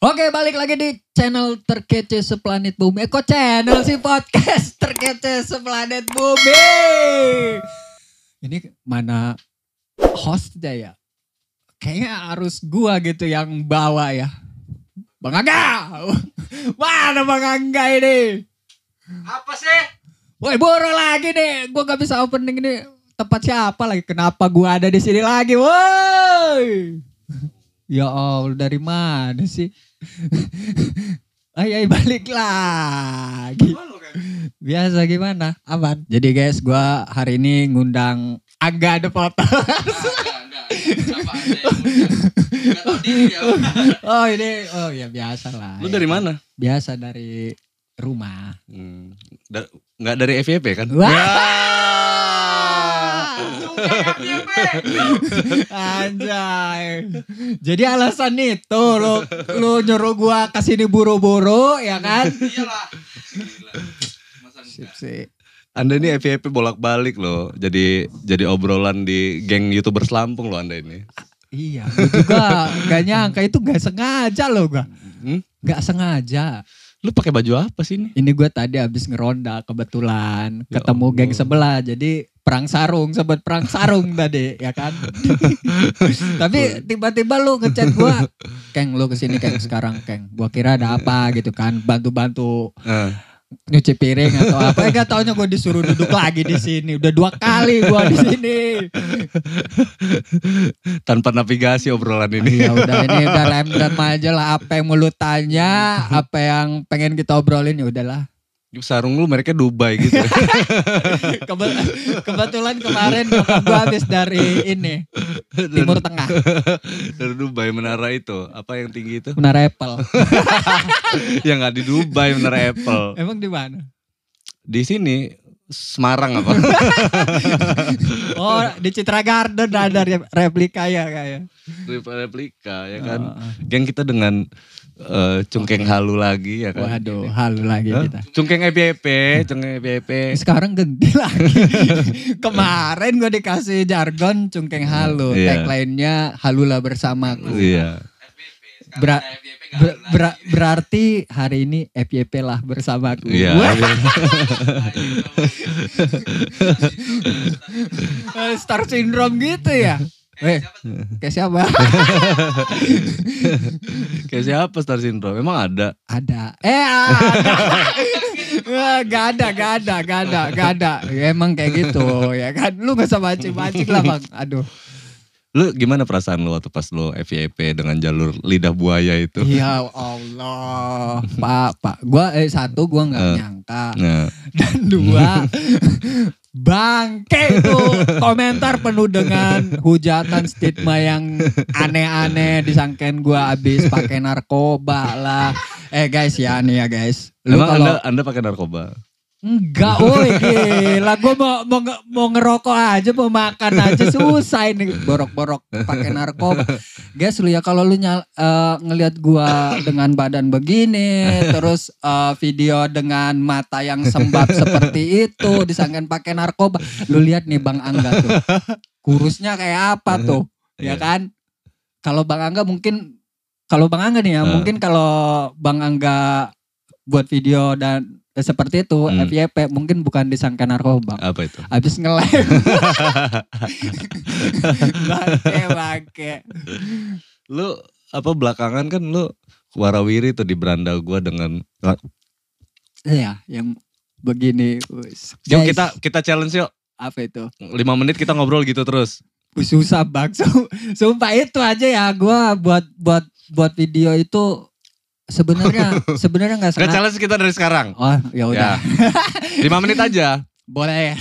Oke, balik lagi di channel terkece seplanet bumi. Kok channel sih, podcast terkece seplanet bumi? Ini mana hostnya ya? Kayaknya harus gua gitu yang bawa ya. Bang Angga! Mana Bang Angga ini? Apa sih? Woi, boro lagi nih. Gua gak bisa opening ini. Tempat siapa lagi? Kenapa gua ada di sini lagi? Woi! Ya Allah, dari mana sih? Ayo balik lagi. Biasa gimana? Aman. Jadi guys, gue hari ini ngundang Angga The Foto. Enggak. Siapa aja yang undang? Enggak tahu diri ya. Oh ya biasa lah. Lu dari mana? Biasa dari rumah. Enggak dari FYP kan? Anjay. Jadi alasan itu lu nyuruh gua kesini buru-buru ya kan? Iyalah. Masa Sip enggak? sih. Anda ini FYP bolak-balik loh. Jadi obrolan di geng YouTubers Lampung loh Anda ini. Iya, gue juga gak nyangka itu gak sengaja loh gua. Gak sengaja. Lu pakai baju apa sih ini? Ini gue tadi habis ngeronda kebetulan Ya ketemu Allah. geng sebelah. Jadi perang sarung, sobat perang sarung tadi ya kan. Tapi tiba-tiba lu ngechat gue, Keng lu kesini Keng sekarang Keng. Gua kira ada apa gitu kan, bantu-bantu nyuci piring atau apa. Gak taunya gue disuruh duduk lagi di sini. Udah 2 kali gue di sini. Tanpa navigasi obrolan ini. Ya udah ini udah rem aja lah. Apa yang mau lu tanya, apa yang pengen kita obrolin ya udahlah. Sarung lu mereknya Dubai gitu. Kebetulan kemarin gue habis dari ini Timur Tengah, Dari Dubai, menara itu. Apa yang tinggi itu? Menara Apple. Yang nggak di Dubai, menara Apple. Emang di mana? Di sini Semarang apa? Oh di Citra Garden ada replika ya kayak. Replika ya kan. Oh. Geng kita dengan cungkeng halu lagi ya kan. Waduh, halu lagi Hah? kita. Cungkeng FYP. Sekarang ganti lagi. Kemarin gue dikasih jargon cungkeng halu. Iya. Tagline-nya halulah bersamaku. Iya. FYP. Sekarang saya FYP enggak halu lagi. Berarti hari ini FYP lah bersamaku. Iya. Wah, Star syndrome gitu ya. Kayak siapa? Kayak siapa Star Syndrome? Emang ada? Ada. Gak ada. Ya, emang kayak gitu ya kan. Lu gak usah mancing-mancing lah Bang. Aduh. Lu gimana perasaan lu waktu pas lu FYP dengan jalur lidah buaya itu? Ya Allah. Pak. Gua gua gak nyangka. Nah, Dan 2, bangke itu komentar penuh dengan hujatan stigma yang aneh-aneh, disangkain gua abis pakai narkoba lah. Guys ya nih ya guys. Lu emang kalau anda pakai narkoba? enggak, woi gila, gue mau ngerokok aja, mau makan aja susah ini borok-borok pakai narkoba. Guys lu ya kalau lu ngelihat gua dengan badan begini, terus video dengan mata yang sembab seperti itu, disangkain pakai narkoba. Lu lihat nih Bang Angga tuh, kurusnya kayak apa tuh, ya kan? Kalau Bang Angga nih ya, mungkin kalau Bang Angga buat video dan seperti itu, FYP mungkin bukan disangka narkoba. Apa itu? Habis ngelem. Bangke. Lu apa belakangan kan lu warawiri tuh di beranda gua dengan Iya, yang begini. yuk Guys, kita challenge yuk. apa itu? 5 menit kita ngobrol gitu terus. Susah Bang. Sumpah itu aja ya, gua buat video itu sebenarnya nggak Nggak sengaja. challenge kita dari sekarang. Oh, ya udah. Ya. 5 menit aja. Boleh.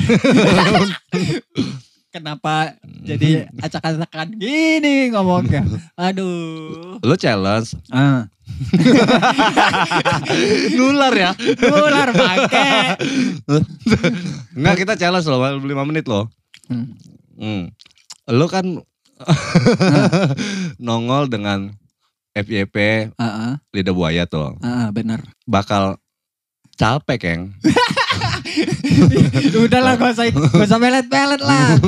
Kenapa jadi acak-acakan gini ngomongnya? Aduh. Lu challenge. Ah. Nular ya. Ular bangke. Enggak, kita challenge loh 5 menit loh. Lu kan nongol dengan FYP lidah buaya tuh. Bener. Bakal capek, Keng. Udahlah gak usah melet-melet lah.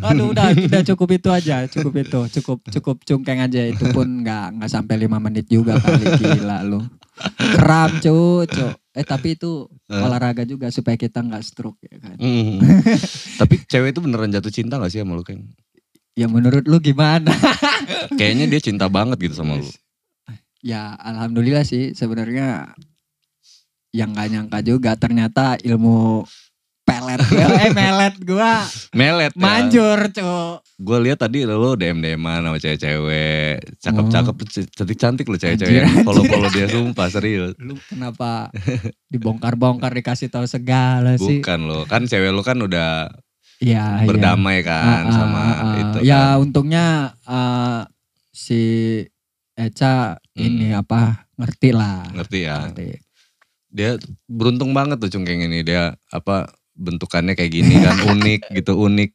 Aduh udah cukup itu aja, cukup cungkeng aja itu pun nggak sampai 5 menit juga kali gila lu. Kram cu. Tapi itu olahraga juga supaya kita nggak stroke ya kan. Tapi cewek itu beneran jatuh cinta gak sih sama lu Keng? Ya menurut lu gimana? Kayaknya dia cinta banget gitu sama lu. Ya alhamdulillah sih sebenarnya yang gak nyangka juga ternyata ilmu melet gua Melet ya. manjur cu. Gue lihat tadi lo DM-DM-an sama cewek-cewek. Cakep-cakep, cantik-cantik lo cewek-cewek. Anjir. Follow-follow dia sumpah serius. Lu kenapa dibongkar-bongkar dikasih tahu segala sih? Bukan lo, kan cewek lo kan udah Ya, berdamai kan sama itu ya kan. untungnya si Eca ini ngerti lah. Ngerti ya. Ngerti. Dia beruntung banget tuh Cungkeng ini. Dia bentukannya kayak gini kan, unik gitu, unik.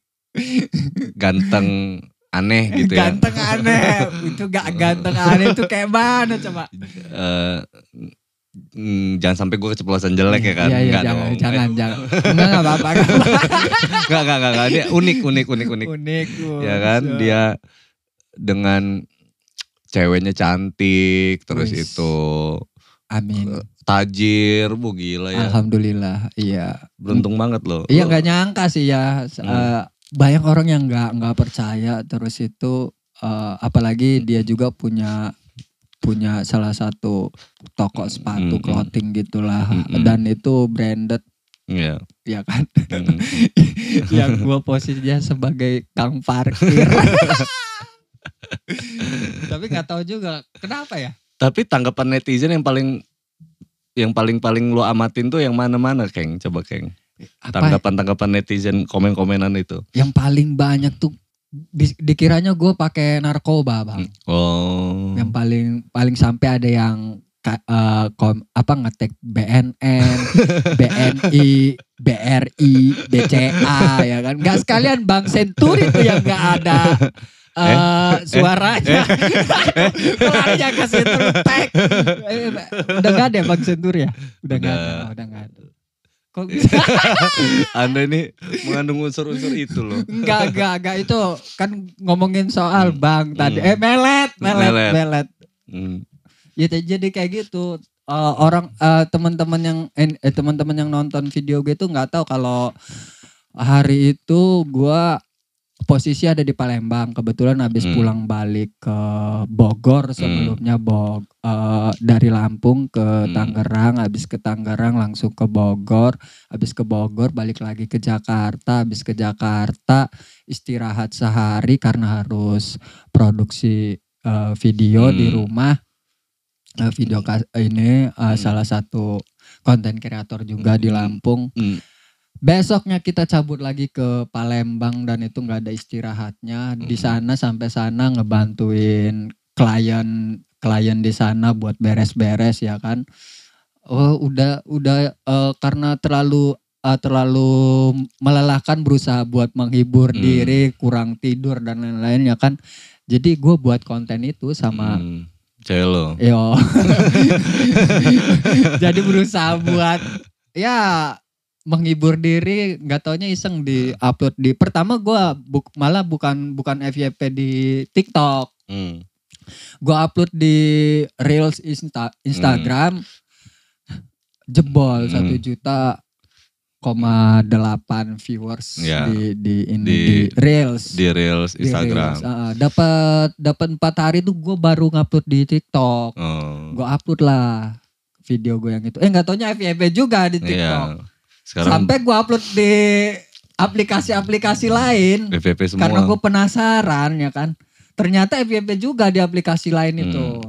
Ganteng, aneh gitu ya. Ganteng aneh. Itu gak ganteng aneh itu kayak mana coba? Jangan sampai gue keceplosan jelek ya kan. Iya, Enggak jangan, dong. jangan. Enggak apa-apa. Enggak. Dia unik. Unik. Ya kan, dia dengan ceweknya cantik, terus Wis. itu Amin. tajir, gila ya. Alhamdulillah, iya. Beruntung banget loh. Iya nggak nyangka sih ya. Banyak orang yang nggak percaya terus itu apalagi dia juga punya salah satu toko sepatu clothing gitulah dan itu branded. Iya. Ya kan. Yang gue posisinya sebagai kang parkir. Tapi nggak tahu juga kenapa ya. Tapi tanggapan netizen yang paling lo amatin tuh yang mana-mana Keng? Coba Keng. Tanggapan netizen komen-komenan itu. Yang paling banyak tuh dikiranya gue pakai narkoba bang. Oh. Yang paling sampai ada yang ngetek BNN, BNI, BRI, BCA ya kan. Gak sekalian Bang Senturi tuh yang gak ada suaranya. Pelarinya ke Senturi tag. Udah gak ada Bang Senturi ya? Udah gak ada. Kok bisa? Anda ini mengandung unsur-unsur itu loh. Enggak itu kan ngomongin soal Bang tadi. Melet. Ya jadi kayak gitu. Orang teman-teman yang nonton video gue itu nggak tahu kalau hari itu gue posisi ada di Palembang. Kebetulan habis pulang balik ke Bogor sebelumnya dari Lampung ke Tangerang, habis ke Tangerang langsung ke Bogor, habis ke Bogor balik lagi ke Jakarta, habis ke Jakarta istirahat sehari karena harus produksi video di rumah. Video ini salah satu konten kreator juga di Lampung. Besoknya kita cabut lagi ke Palembang dan itu nggak ada istirahatnya. Di sana sampai sana ngebantuin klien di sana buat beres-beres ya kan. Udah karena terlalu melelahkan berusaha buat menghibur diri, kurang tidur dan lain-lain ya kan. Jadi gue buat konten itu sama cewek lo. Yo. Jadi berusaha buat ya menghibur diri, nggak taunya iseng di upload di pertama gue malah bukan FYP di TikTok. Gue upload di Reels Instagram jebol 1,8 juta viewers di Reels. Di Reels Instagram. Dapat 4 hari tuh gue baru ngupload di TikTok. Gue upload lah video gue yang itu. Nggak taunya FYP juga di TikTok. Iya. Sekarang sampai gue upload di aplikasi-aplikasi lain. FYP semua. Karena gue penasaran ya kan. Ternyata FYP juga di aplikasi lain itu.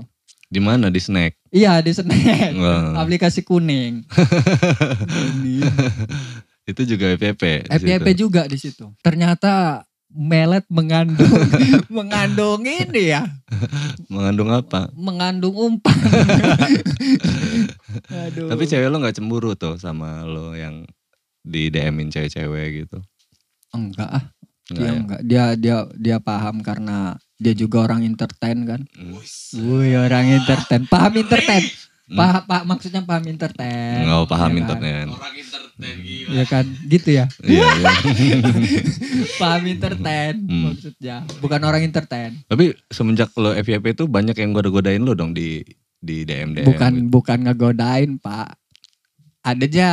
Di mana? Di Snack? Iya di Snack. Aplikasi kuning. Itu juga FYP. FYP juga di situ. Ternyata melet mengandung ini ya. Mengandung apa? Mengandung umpan. Aduh. Tapi cewek lo gak cemburu tuh sama lo yang di DM-in cewek-cewek gitu? Enggak. Dia paham karena dia juga orang entertain kan. Wih orang entertain. Paham entertain. Maksudnya paham entertain. Enggak paham ya entertain. Orang entertain entertain gila. Ya kan, gitu ya. Iya, iya. Paham entertain maksudnya. Bukan orang entertain. Tapi semenjak lo FYP itu banyak yang goda-godain lo dong di DM. Bukan ngegodain, Pak. Ada aja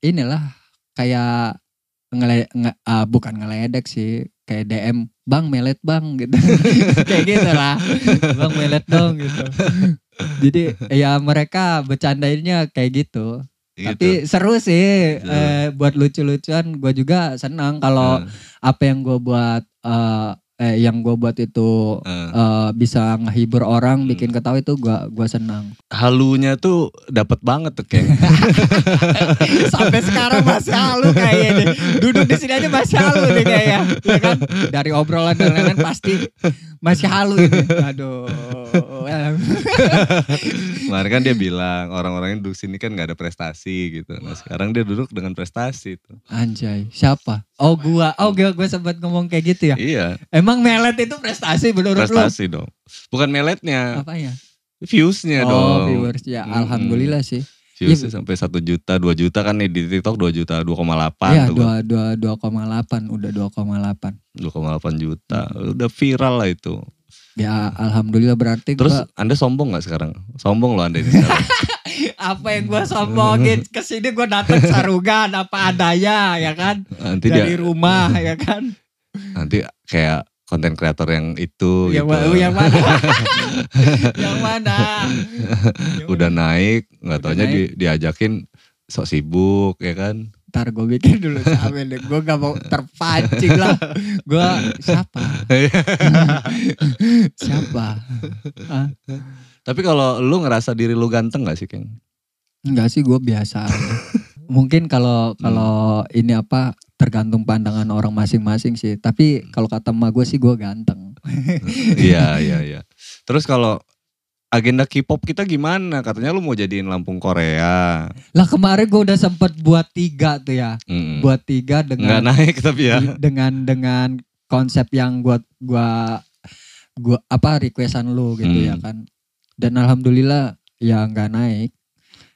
inilah kayak bukan ngeledek sih, kayak DM, "Bang, melet Bang," gitu. Kayak gitu lah. "Bang, melet dong," gitu. Jadi ya mereka bercandainnya kayak gitu. Gitu. Tapi seru sih, buat lucu-lucuan. Gue juga senang kalau apa yang gue buat, yang gue buat itu bisa ngehibur orang, bikin ketawa, itu gue senang. Halunya tuh dapat banget tuh Keng. Sampai sekarang masih halu kayaknya nih. Duduk di sini aja masih halu nih kayaknya. Ya kan? Dari obrolan dan lain-lain pasti masih halu ini. Aduh. Kemarin kan dia bilang orang-orang yang duduk sini kan gak ada prestasi gitu. Nah sekarang dia duduk dengan prestasi tuh. Anjay, siapa? Oh gua sempat ngomong kayak gitu ya. Iya. Emang melet itu prestasi menurut Prestasi dong. Bukan meletnya. Apa ya? Viewsnya Oh, dong. viewers ya. Alhamdulillah sih. Viewsnya sampai 1 juta, 2 juta kan nih di TikTok 2 juta, 2,8. Iya, tuh. 2,8, udah 2,8. 2,8 juta. Udah viral lah itu. Ya alhamdulillah, berarti Terus Anda sombong gak sekarang? Sombong loh Anda ini sekarang. apa yang gue sombongin, kesini gue datang sarungan apa adanya ya kan, Nanti dari rumah ya kan. Nanti kayak konten kreator yang itu Yang gitu. yang mana? Yang mana? Udah naik, nggak taunya naik. diajakin sok sibuk ya kan. Ntar gue bikin dulu sambil deh. Gue gak mau terpancing lah. Gue siapa? Siapa? Hah? Tapi kalau lu ngerasa diri lu ganteng gak sih Keng? Enggak sih, gue biasa aja. Mungkin kalau ini apa, tergantung pandangan orang masing-masing sih. Tapi kalau kata emak gue sih gue ganteng. Iya. Terus kalau agenda K-pop kita gimana? Katanya lu mau jadiin Lampung Korea. Lah kemarin gue udah sempet buat 3 tuh ya. Buat 3 dengan nggak naik tapi ya. Dengan konsep yang gua apa requestan lu gitu ya kan. Dan alhamdulillah ya nggak naik.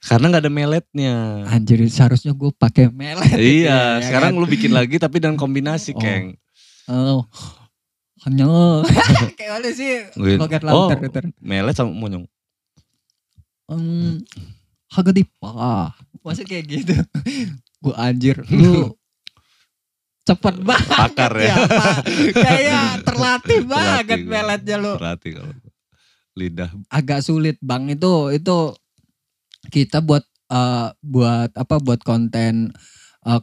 Karena nggak ada meletnya. Anjir, seharusnya gue pakai melet. Iya, ya sekarang kan? lu bikin lagi tapi dengan kombinasi Keng. Oh. Hanya kayak mana sih? Logat lauter gitu. Melet sama monyong. Hagadipa. Maksudnya kayak gitu. Gue anjir, lu cepet banget. Pakar ya. Kayak terlatih banget Terlatih, meletnya lu. Terlatih kalau lidah. Agak sulit Bang, itu kita buat konten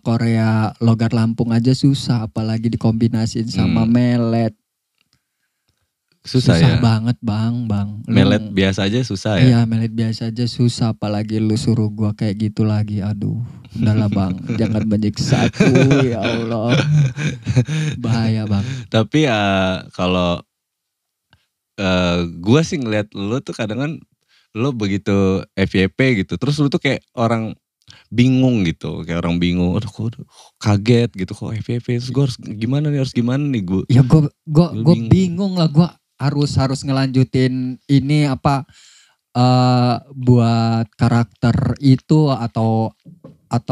Korea logat Lampung aja susah, apalagi dikombinasiin sama melet. Susah ya? Banget Bang. Melet biasa aja susah ya? Iya, melet biasa aja susah, apalagi lu suruh gua kayak gitu lagi. Aduh, udahlah Bang, jangan menyiksa aku, ya Allah. Bahaya Bang. Tapi kalau gua sih ngeliat lu tuh kadang kan lu begitu FYP gitu, terus lu tuh kayak orang bingung gitu, kayak orang bingung, aduh kok kaget gitu kok FYP, terus gue harus gimana nih gue. Ya gue bingung lah, gue harus ngelanjutin ini apa buat karakter itu atau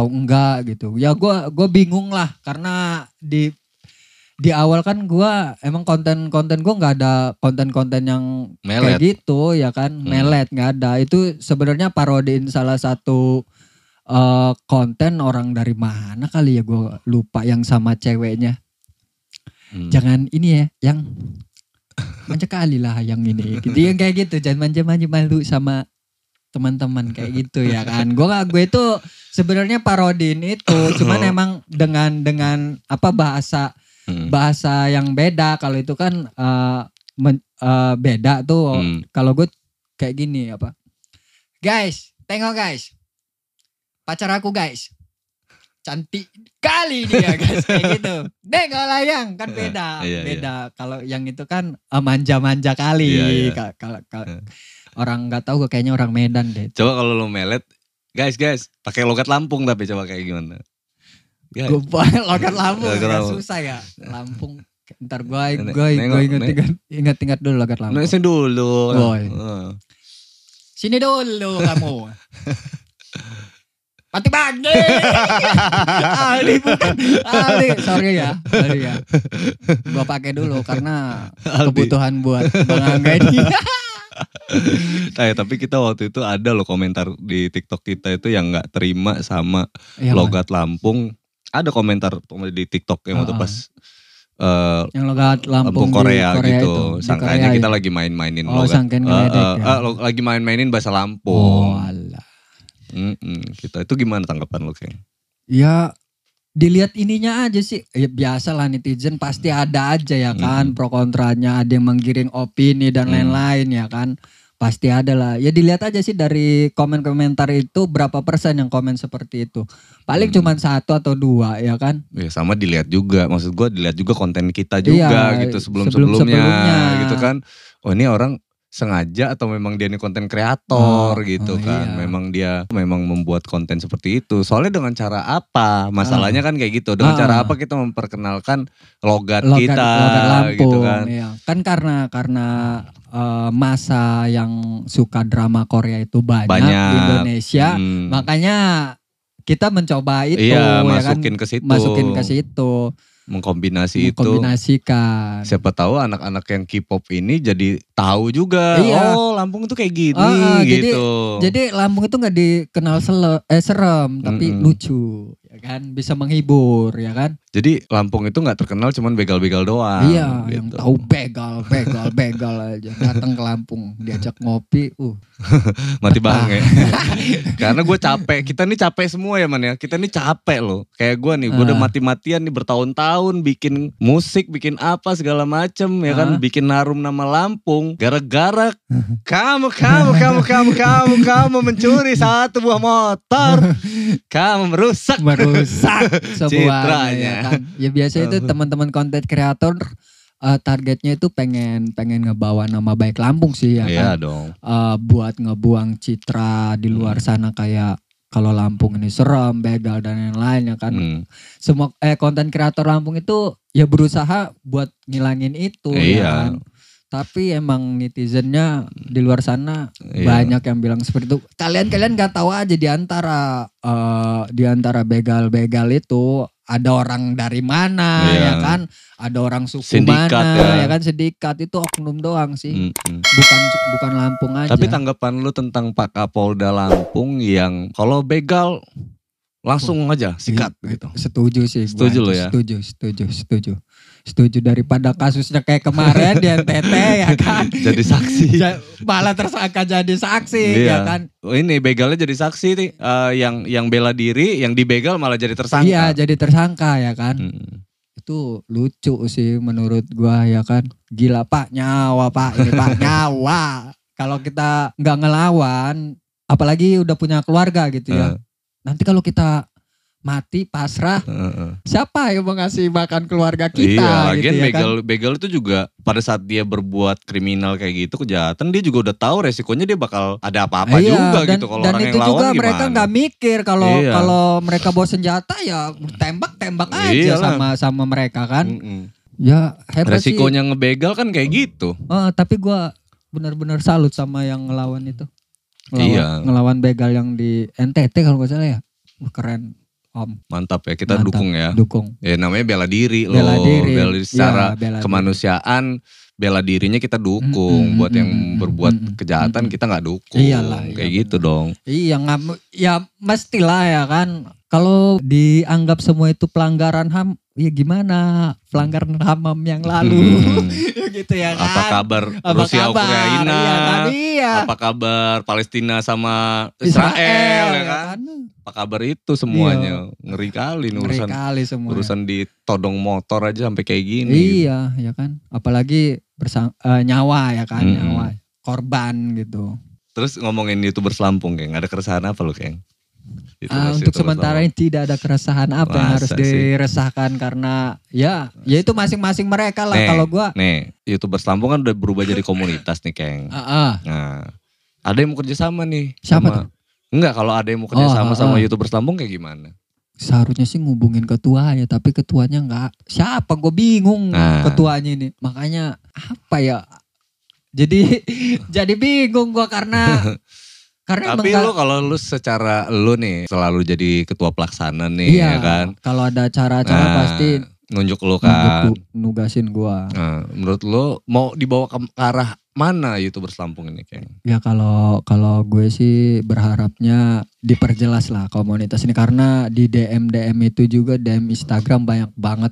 enggak gitu. Ya gue bingung lah, karena di awal kan gue emang konten gue nggak ada konten yang melet kayak gitu ya kan. Melet nggak ada. Itu sebenarnya parodiin salah satu konten orang dari mana kali ya, gue lupa, yang sama ceweknya. Jangan ini ya, yang manja kali lah yang ini gitu, yang kayak gitu, jangan manja malu sama teman-teman kayak gitu ya kan. Gue itu sebenarnya parodiin itu, cuman emang dengan apa bahasa yang beda. Kalau itu kan beda tuh. Kalau gue kayak gini apa, guys, tengok guys, pacar aku guys, cantik kali dia guys, kayak gitu. Nengok lah yang kan beda. Beda. Kalau yang itu kan manja-manja kali. Kalau orang nggak tahu, kayaknya orang Medan deh. Coba kalau lo melet, guys, pakai logat Lampung tapi coba kayak gimana? Gue logat Lampung agak susah ya. Lampung. Ntar gue ingat dulu logat Lampung. Sini dulu. Sini dulu kamu. Mati bagi. Aldi bukan. Aldi, sorry ya. Gua pakai dulu karena kebutuhan buat Bang Angga ini. Tapi kita waktu itu ada loh komentar di TikTok kita itu yang nggak terima sama Iya, logat Lampung. Ada komentar di TikTok yang waktu pas yang logat Lampung Korea, di Korea gitu. itu, Sangkanya Korea kita ya? lagi main-mainin Oh, logat. sangkain ngeledek ya. Lagi main-mainin bahasa Oh, Lampung. alah. Kita itu gimana tanggapan lo kayak? Ya dilihat ininya aja sih. Ya, biasa lah netizen pasti ada aja ya kan. Pro kontranya, ada yang menggiring opini dan lain-lain ya kan. Pasti ada lah. Ya dilihat aja sih dari komen-komentar itu berapa persen yang komen seperti itu. Paling cuma 1 atau 2 ya kan. Ya sama dilihat juga. Maksud gue dilihat juga konten kita juga Iya, gitu sebelum-sebelumnya sebelum-sebelumnya. gitu kan. Oh ini orang sengaja atau memang dia ini konten kreator gitu kan. Iya. Memang membuat konten seperti itu. Soalnya dengan cara apa? Masalahnya kan kayak gitu. Dengan cara apa kita memperkenalkan logat kita logat Lampung, gitu kan. iya. Kan karena masa yang suka drama Korea itu banyak di Indonesia, makanya kita mencoba itu Iya, ya kan, masukin ke situ. Mengkombinasikan. Siapa tahu anak-anak yang K-pop ini jadi tahu juga. Iya. Oh, Lampung itu kayak gini gitu. Jadi Lampung itu nggak dikenal serem, tapi lucu, ya kan, bisa menghibur, ya kan. Jadi Lampung itu nggak terkenal cuman begal-begal doang. Iya, gitu. yang tahu begal aja. Datang ke Lampung, diajak ngopi, mati bang ya. Karena gue capek. Kita nih capek semua ya man ya. Kita nih capek loh. Kayak gue nih, gue udah mati-matian nih bertahun-tahun bikin musik, bikin apa segala macem ya kan. Bikin harum nama Lampung. Gara-gara kamu mencuri 1 buah motor. Kamu merusak semuanya ya kan. Ya biasa itu teman-teman content creator targetnya itu pengen ngebawa nama baik Lampung sih ya iya kan. Dong. Buat ngebuang citra di luar sana kayak kalau Lampung ini serem, begal dan lain-lain ya kan. Semua konten kreator Lampung itu ya berusaha buat ngilangin itu ya kan. Tapi emang netizennya di luar sana banyak yang bilang seperti itu. Kalian nggak tahu aja di antara begal-begal itu ada orang dari mana ya kan, ada orang suku sindikat, mana ya kan, sindikat itu oknum doang sih, bukan Lampung aja. Tapi tanggapan lu tentang Pak Kapolda Lampung yang kalau begal langsung aja sikat gitu. Setuju sih. Setuju lo ya? Setuju daripada kasusnya kayak kemarin di NTT ya kan. Jadi saksi. Malah tersangka jadi saksi ya kan. Ini begalnya jadi saksi nih. Yang bela diri, yang dibegal malah jadi tersangka. Iya jadi tersangka ya kan. Itu lucu sih menurut gua ya kan. Gila Pak, nyawa Pak, ini Pak, nyawa. Kalau kita nggak ngelawan, apalagi udah punya keluarga gitu ya. Nanti kalau kita mati pasrah, siapa yang mau ngasih makan keluarga kita? Iya, lagian gitu, ya kan? begal itu juga pada saat dia berbuat kriminal kayak gitu, kejahatan, dia juga udah tahu resikonya dia bakal ada apa-apa juga gitu kalau orang yang lawan gimana. Dan itu juga mereka nggak mikir kalau mereka bawa senjata ya tembak aja sama mereka kan. Ya hebat sih. Resikonya ngebegal kan kayak gitu. Tapi gue benar-benar salut sama yang ngelawan itu. Ngelawan begal yang di NTT kalau gak salah ya. Keren Om. Mantap ya, kita dukung ya. Dukung. Ya namanya bela diri loh. Bela diri secara kemanusiaan, bela dirinya kita dukung. Buat yang berbuat kejahatan kita gak dukung. Iyalah. Kayak gitu dong. Iya, ya mestilah ya kan. Kalau dianggap semua itu pelanggaran HAM, ya gimana pelanggaran HAM yang lalu. Gitu ya kan. Apa kabar Rusia Ukraina? Iya kan? Iya. Apa kabar Palestina sama Israel ya kan? Apa kabar itu semuanya? Ngeri kali nih urusan ditodong motor aja sampai kayak gini. Iya, ya kan. Apalagi nyawa ya kan, nyawa korban gitu. Terus ngomongin YouTubers Lampung, Keng, ada keresahan apa lo, Keng? Untuk sementara ini tidak ada keresahan apa yang harus diresahkan karena ya itu masing-masing mereka lah. Kalau gua YouTubers Lampung kan udah berubah jadi komunitas nih, Keng. Nah, ada yang mau kerja sama nih. Siapa tuh? Enggak, kalau ada yang mau kerja sama YouTubers Lampung kayak gimana? Seharusnya sih ngubungin ketuanya, tapi ketuanya enggak. Siapa? Gue bingung ketuanya ini. Makanya apa ya? Jadi bingung gua karena Karena Tapi emang lu kalau lu secara lu nih selalu jadi ketua pelaksana nih iya, ya kan. kalau ada acara-acara Nah, pasti nunjuk lu kan. nugasin gua. Nah, menurut lu mau dibawa ke arah mana YouTubers Lampung ini kayaknya? Ya kalau gue sih berharapnya diperjelas lah komunitas ini, karena di DM itu juga, DM Instagram banyak banget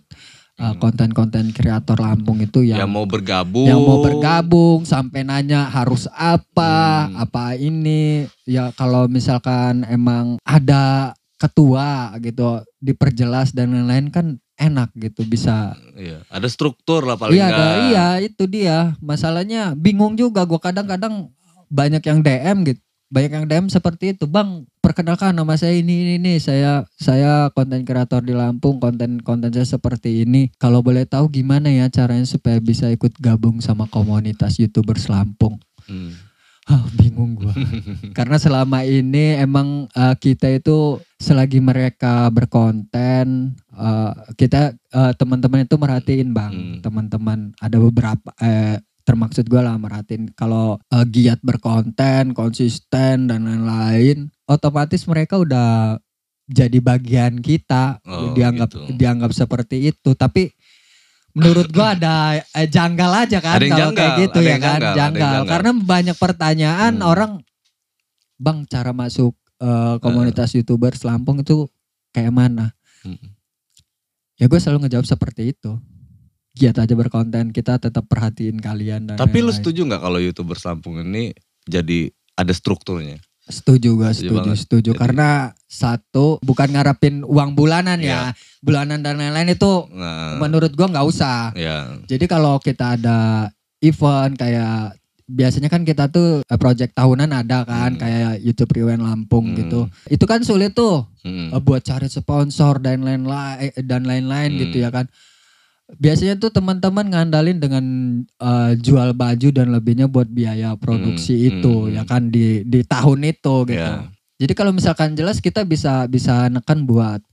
konten-konten kreator Lampung itu Yang mau bergabung sampai nanya harus apa ini. Ya kalau misalkan emang ada ketua gitu diperjelas dan lain-lain kan enak gitu, bisa. Iya, ada struktur lah paling Iya, enggak. iya itu dia. Masalahnya bingung juga gue, kadang-kadang banyak yang DM gitu. Banyak yang DM seperti itu, "Bang, perkenalkan nama saya ini. Saya konten kreator di Lampung, konten saya seperti ini. Kalau boleh tahu gimana ya caranya supaya bisa ikut gabung sama komunitas YouTubers Lampung?" Bingung gua. Karena selama ini emang kita itu selagi mereka berkonten, kita teman-teman itu merhatiin Bang. Teman-teman ada beberapa termaksud gue lah merhatiin kalau giat berkonten, konsisten dan lain-lain, otomatis mereka udah jadi bagian kita, dianggap seperti itu. Tapi menurut gue ada janggal aja kan kalau kayak gitu ya kan, janggal. Karena banyak pertanyaan orang, "Bang, cara masuk komunitas YouTubers Lampung itu kayak mana?" Ya gue selalu ngejawab seperti itu. Giat aja berkonten, kita tetap perhatiin kalian dan Tapi lu lain-lain. setuju gak kalau YouTubers Lampung ini jadi ada strukturnya? Setuju gue, setuju. Jadi, karena satu, bukan ngarepin uang bulanan ya. Bulanan dan lain-lain itu menurut gue gak usah. Jadi kalau kita ada event kayak, biasanya kan kita tuh project tahunan ada kan, kayak YouTube Rewind Lampung gitu. Itu kan sulit tuh buat cari sponsor dan lain-lain gitu ya kan. Biasanya tuh teman-teman ngandalin dengan jual baju dan lebihnya buat biaya produksi itu ya kan di tahun itu gitu. Jadi kalau misalkan jelas kita bisa nekan buat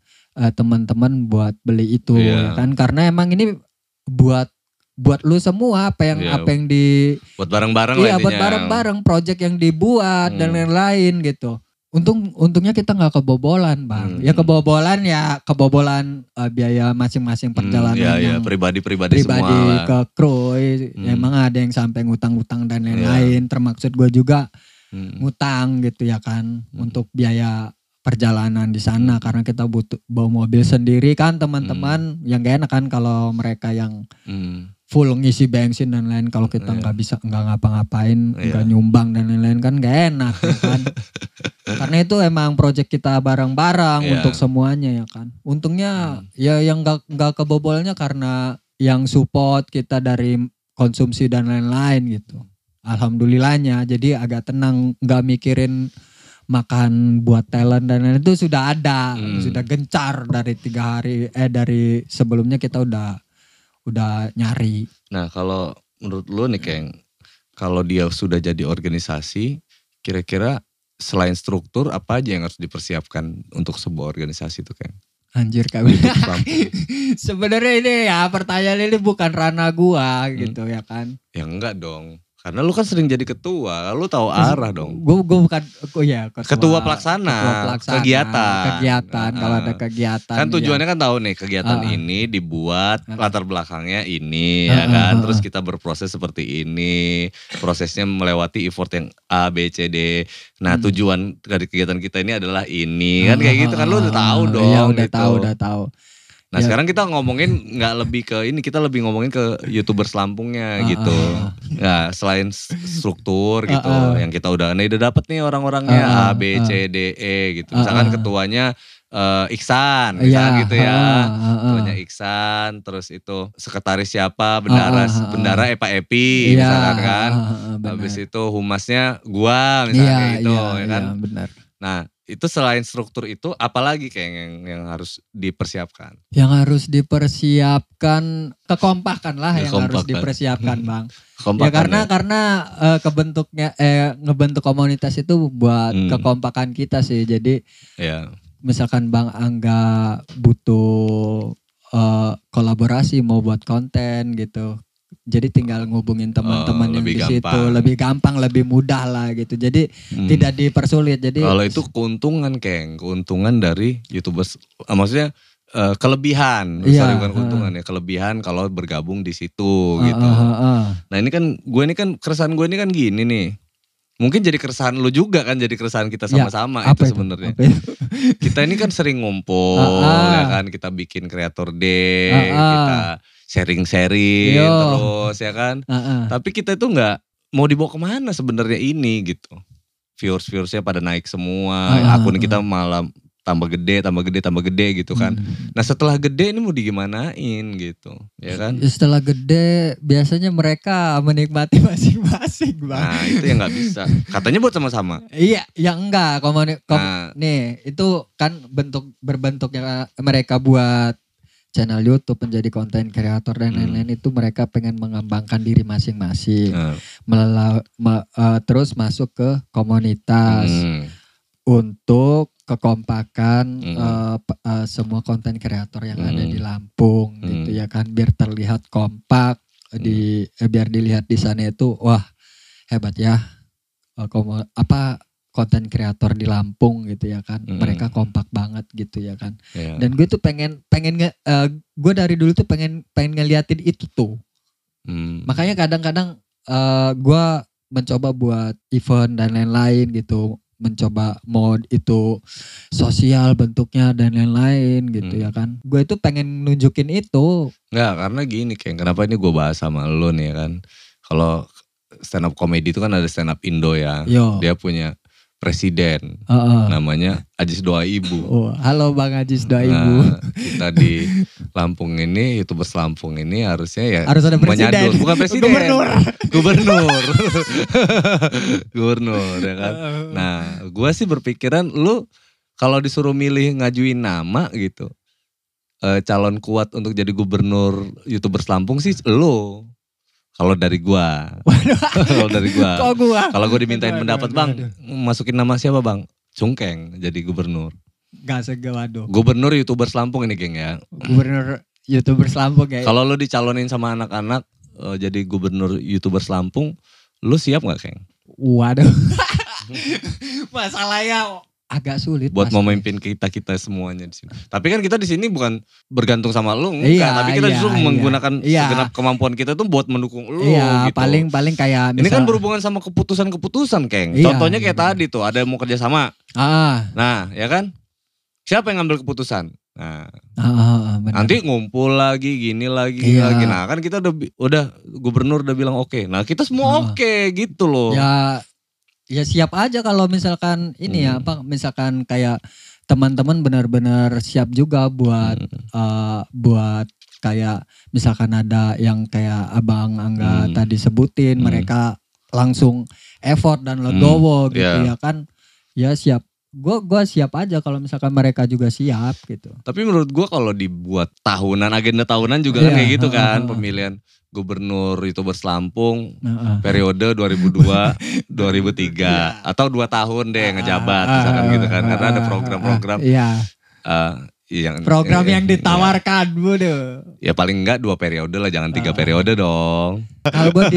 teman-teman buat beli itu ya kan, karena emang ini buat lu semua apa yang di buat bareng-bareng lah. Iya, buat bareng-bareng project yang dibuat dan lain-lain gitu. Untungnya kita nggak kebobolan Bang. Ya kebobolan biaya masing-masing perjalanan yang pribadi semua ke kru. Emang ada yang sampai ngutang-ngutang dan lain-lain. Termaksud gue juga ngutang gitu ya kan, untuk biaya perjalanan di sana, karena kita butuh bawa mobil sendiri kan teman-teman. Yang gak enak kan kalau mereka yang full ngisi bensin dan lain, kalau kita nggak ngapa-ngapain, nggak nyumbang dan lain-lain kan gak enak ya kan. Karena itu emang project kita bareng-bareng untuk semuanya ya kan. Untungnya ya yang nggak kebobolnya karena yang support kita dari konsumsi dan lain-lain gitu. Alhamdulillahnya, jadi agak tenang, nggak mikirin makan buat talent dan lain-lain, itu sudah ada, sudah gencar dari 3 hari dari sebelumnya kita udah nyari. Nah kalau menurut lu nih Keng, kalau dia sudah jadi organisasi, kira-kira selain struktur apa aja yang harus dipersiapkan untuk sebuah organisasi itu Keng? Anjir kami. Sebenarnya ini ya pertanyaan ini bukan ranah gua gitu ya kan. Ya enggak dong. Karena lu kan sering jadi ketua, lu tahu arah dong. Gue bukan, ketua pelaksana, kegiatan. Kalau ada kegiatan. Kan tujuannya kan tahu nih kegiatan ini dibuat latar belakangnya ini ya kan. Terus kita berproses seperti ini, prosesnya melewati effort yang A, B, C, D. Nah tujuan dari kegiatan kita ini adalah ini kan kayak gitu kan, lu udah tahu dong. Iya udah gitu. tahu. Nah sekarang kita ngomongin nggak lebih ke ini, kita lebih ngomongin ke YouTubers Lampungnya gitu. Nah selain struktur gitu, yang kita udah dapet nih orang-orangnya A, B, C, D, E gitu. Misalkan ketuanya Iksan, misalkan gitu ya. Ketuanya Iksan, terus itu sekretaris siapa, bendara Epa Epi misalkan kan. Habis itu humasnya gua misalkan kayak gitu ya kan. Iya benar. Nah itu selain struktur itu apalagi kayak yang harus dipersiapkan? Yang harus dipersiapkan kekompakan lah yang harus dipersiapkan Bang. Ya karena ngebentuk komunitas itu buat kekompakan kita sih. Jadi misalkan Bang Angga butuh kolaborasi mau buat konten gitu, Jadi tinggal ngubungin teman-teman yang lebih di situ gampang. lebih gampang, lebih mudah lah gitu. Jadi tidak dipersulit. Jadi Kalau itu keuntungan keuntungan dari YouTubers, maksudnya kelebihan, Iya, sorry bukan keuntungan ya, kelebihan kalau bergabung di situ gitu. Nah ini kan keresahan gue ini kan gini nih. Mungkin jadi keresahan lu juga kan, jadi keresahan kita sama-sama apa itu sebenarnya. Apa itu? Kita ini kan sering ngumpul ya kan, kita bikin Creator Day, kita sharing-sharing Yo. terus ya kan. Tapi kita itu nggak mau dibawa kemana sebenarnya ini gitu. Viewersnya pada naik semua, akun kita malah tambah gede gitu kan. Nah setelah gede ini mau digimanain gitu, ya kan? Setelah gede biasanya mereka menikmati masing-masing, Bang. Nah itu yang nggak bisa. Katanya buat sama-sama. Iya, ya enggak. Nih itu kan berbentuknya mereka buat channel YouTube, menjadi konten kreator dan lain-lain, itu mereka pengen mengembangkan diri masing-masing, terus masuk ke komunitas untuk kekompakan semua konten kreator yang ada di Lampung gitu ya kan, biar terlihat kompak, biar dilihat di sana itu wah hebat ya konten kreator di Lampung gitu ya kan, mereka kompak banget gitu ya kan. Dan gue tuh pengen gue dari dulu tuh pengen ngeliatin itu tuh. Makanya kadang-kadang gue mencoba buat event dan lain-lain gitu, mencoba mode itu sosial bentuknya dan lain-lain gitu ya kan. Gue itu pengen nunjukin itu. Nggak, karena gini kenapa ini gue bahas sama lo nih ya kan. Kalau stand up comedy itu kan ada stand up Indo ya. Dia punya presiden, namanya Ajis Doa Ibu. Halo Bang Ajis Doa Ibu. Kita di Lampung ini, YouTubers Lampung ini harusnya ya harus ada presiden. Bukan presiden. Gubernur ya kan. Nah gue sih berpikiran lu kalau disuruh milih ngajuin nama gitu, calon kuat untuk jadi gubernur YouTubers Lampung sih lu. Kalau dari gua. Kok gua? Kalau gua dimintain pendapat, Bang, masukin nama siapa, Bang? Cungkeng jadi gubernur. Gak waduh. Gubernur YouTubers Lampung ini, geng ya. Gubernur YouTubers Lampung ya. Kalau lu dicalonin sama anak-anak jadi gubernur YouTubers Lampung, lu siap gak, Keng? Waduh. Masalahnya agak sulit buat memimpin kita semuanya di sini. Tapi kan kita di sini bukan bergantung sama lu, enggak. Tapi kita justru menggunakan segenap kemampuan kita tuh buat mendukung lu. Iya, gitu. paling kayak ini kan berhubungan sama keputusan, Keng. Contohnya kayak tadi tuh ada yang mau kerja sama. Nah, ya kan? Siapa yang ngambil keputusan? Nah, nanti ngumpul lagi, gini lagi. Nah, kan kita udah gubernur udah bilang oke. Nah, kita semua oke gitu loh. Ya siap aja kalau misalkan ini ya misalkan kayak teman-teman benar-benar siap juga buat buat kayak misalkan ada yang kayak Abang Angga tadi sebutin, mereka langsung effort dan legowo gitu ya kan. Ya siap. Gue siap aja kalau misalkan mereka juga siap gitu. Tapi menurut gue kalau dibuat agenda tahunan juga kan kayak gitu kan, pemilihan gubernur YouTubers Lampung periode 2002-2003 atau 2 tahun deh ngejabat misalkan gitu kan, karena ada program-program yang ditawarkan bodoh. Ya paling enggak 2 periode lah, jangan 3 periode dong. Kalau gue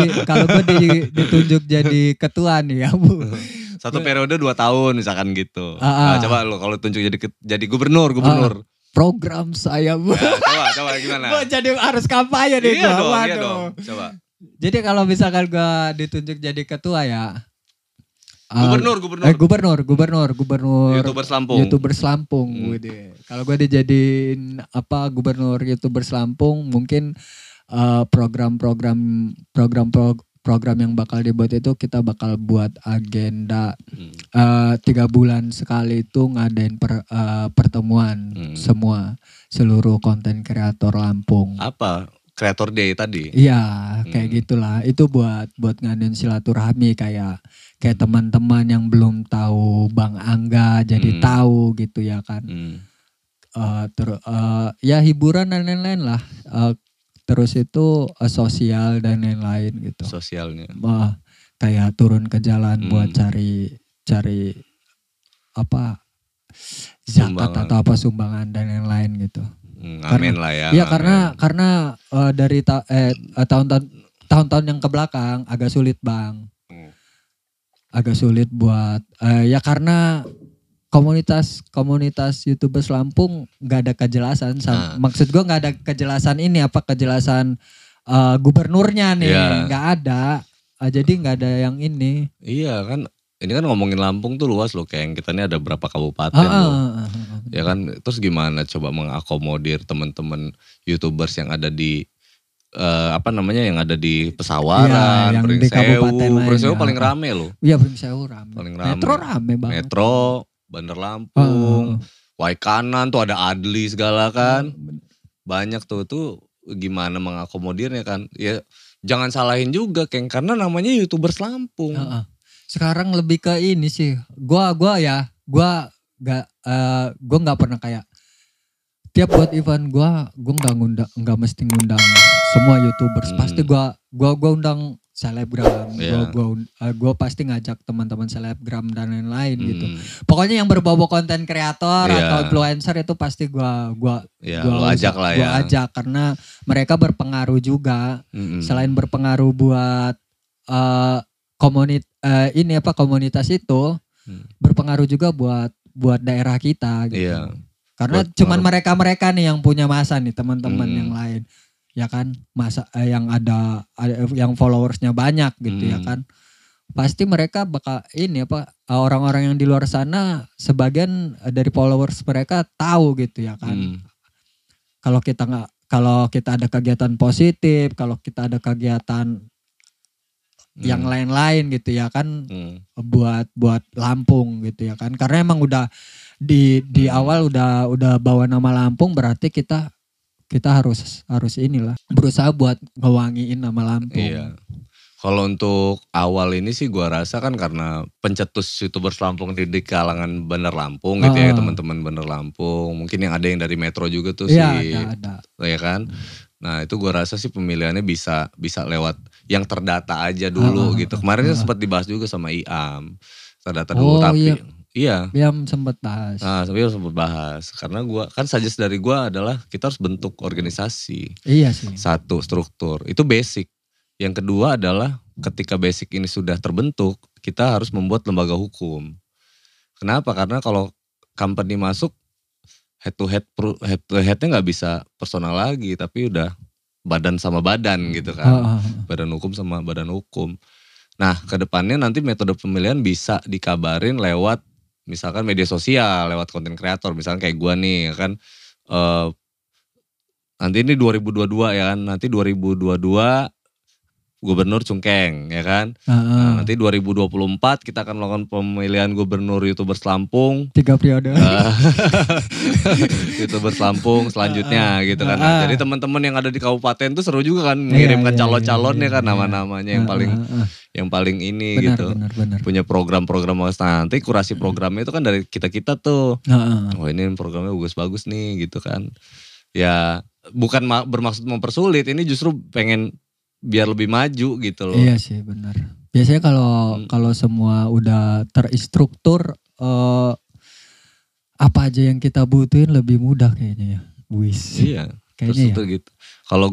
ditunjuk jadi ketua nih ya Bu. 1 periode 2 tahun misalkan gitu. Nah, coba lo kalau tunjuk jadi gubernur. Program saya Bu. Ya, coba gimana? Gue jadi harus kampanye nih. Iya dong. Coba. Jadi kalau misalkan gue ditunjuk jadi ketua ya. Gubernur. YouTubers Lampung. Kalau gue dijadiin gubernur YouTubers Lampung, mungkin program yang bakal dibuat itu kita bakal buat agenda 3 bulan sekali itu ngadain pertemuan seluruh konten kreator Lampung. Apa? Creator Day tadi? Iya, kayak gitulah. Itu buat ngadain silaturahmi kayak teman-teman yang belum tahu Bang Angga jadi tahu gitu ya kan. Ya hiburan dan lain-lain lah. Terus itu sosial dan lain-lain gitu. Sosialnya. Kayak turun ke jalan buat cari zakat atau sumbangan dan lain-lain gitu. Amin lah ya. Iya karena dari tahun-tahun tahun-tahun yang ke belakang agak sulit Bang. Agak sulit buat ya karena komunitas YouTubers Lampung nggak ada kejelasan. Maksud gue nggak ada kejelasan ini apa kejelasan gubernurnya nih nggak ada. Jadi nggak ada yang ini. Iya kan, ini kan ngomongin Lampung tuh luas loh, kayak kita ini ada berapa kabupaten loh. Ya kan, terus gimana coba mengakomodir teman-teman YouTubers yang ada di yang ada di Pesawaran, yang di kabupaten lain. Pringsewu paling rame loh. Iya Pringsewu rame. Paling rame. Metro rame banget. Metro, Bandar Lampung, Waikanan tuh ada Adli segala kan. Banyak tuh gimana mengakomodirnya kan. Ya jangan salahin juga Keng, karena namanya YouTubers Lampung. Sekarang lebih ke ini sih. Gua nggak pernah kayak tiap buat event gua nggak mesti ngundang semua YouTubers. Pasti gua undang selebgram. Gua pasti ngajak teman-teman selebgram dan lain-lain gitu. Pokoknya yang berbau konten kreator atau influencer itu pasti gua ajak lah ya. Gua ajak karena mereka berpengaruh juga. Selain berpengaruh buat komunitas itu berpengaruh juga buat daerah kita gitu. Iya. Karena cuman mereka nih yang punya masa nih teman-teman yang lain. Ya kan masa yang ada yang followersnya banyak gitu ya kan. Pasti mereka bakal orang-orang yang di luar sana sebagian dari followers mereka tahu gitu ya kan. Kalau kita ada kegiatan positif, kalau kita ada kegiatan yang lain-lain gitu ya kan buat Lampung gitu ya kan. Karena emang udah di awal udah bawa nama Lampung berarti kita harus inilah berusaha buat ngewangiin nama Lampung. Iya. Kalau untuk awal ini sih gua rasa kan karena pencetus YouTubers Lampung di kalangan Bandar Lampung gitu ya, teman-teman Bandar Lampung. Mungkin yang ada yang dari Metro juga tuh sih. Ada. Ya kan? Nah, itu gua rasa sih pemilihannya bisa lewat yang terdata aja dulu gitu. Kemarin sempat dibahas juga sama Iam. Terdata dulu tapi iya. Sempat bahas. Nah, sampai sempat bahas. Karena gua kan suggest dari gua adalah kita harus bentuk organisasi. Iya sih. Satu, struktur. Itu basic. Yang kedua adalah ketika basic ini sudah terbentuk, kita harus membuat lembaga hukum. Kenapa? Karena kalau company masuk head to headnya nggak bisa personal lagi, tapi udah badan sama badan gitu kan. Badan hukum sama badan hukum. Nah, kedepannya nanti metode pemilihan bisa dikabarin lewat misalkan media sosial, lewat konten kreator, misalkan kayak gua nih kan. Nanti ini 2022 ya kan, nanti 2022 Gubernur Cungkeng ya kan. Nah, nanti 2024 kita akan melakukan pemilihan Gubernur YouTubers Lampung. 3 periode. YouTubers Lampung selanjutnya gitu kan. Nah, jadi teman-teman yang ada di kabupaten tuh seru juga kan mengirimkan calon-calonnya kan nama-namanya yang paling ini benar, gitu. Benar. Punya program-program nanti kurasi programnya itu kan dari kita-kita tuh. Oh ini programnya bagus-bagus nih gitu kan. Ya bukan bermaksud mempersulit, ini justru pengen biar lebih maju gitu loh. Iya sih benar. Biasanya kalau semua udah teristruktur apa aja yang kita butuhin lebih mudah kayaknya ya. Iya. Kayaknya ya. Gitu. Kalau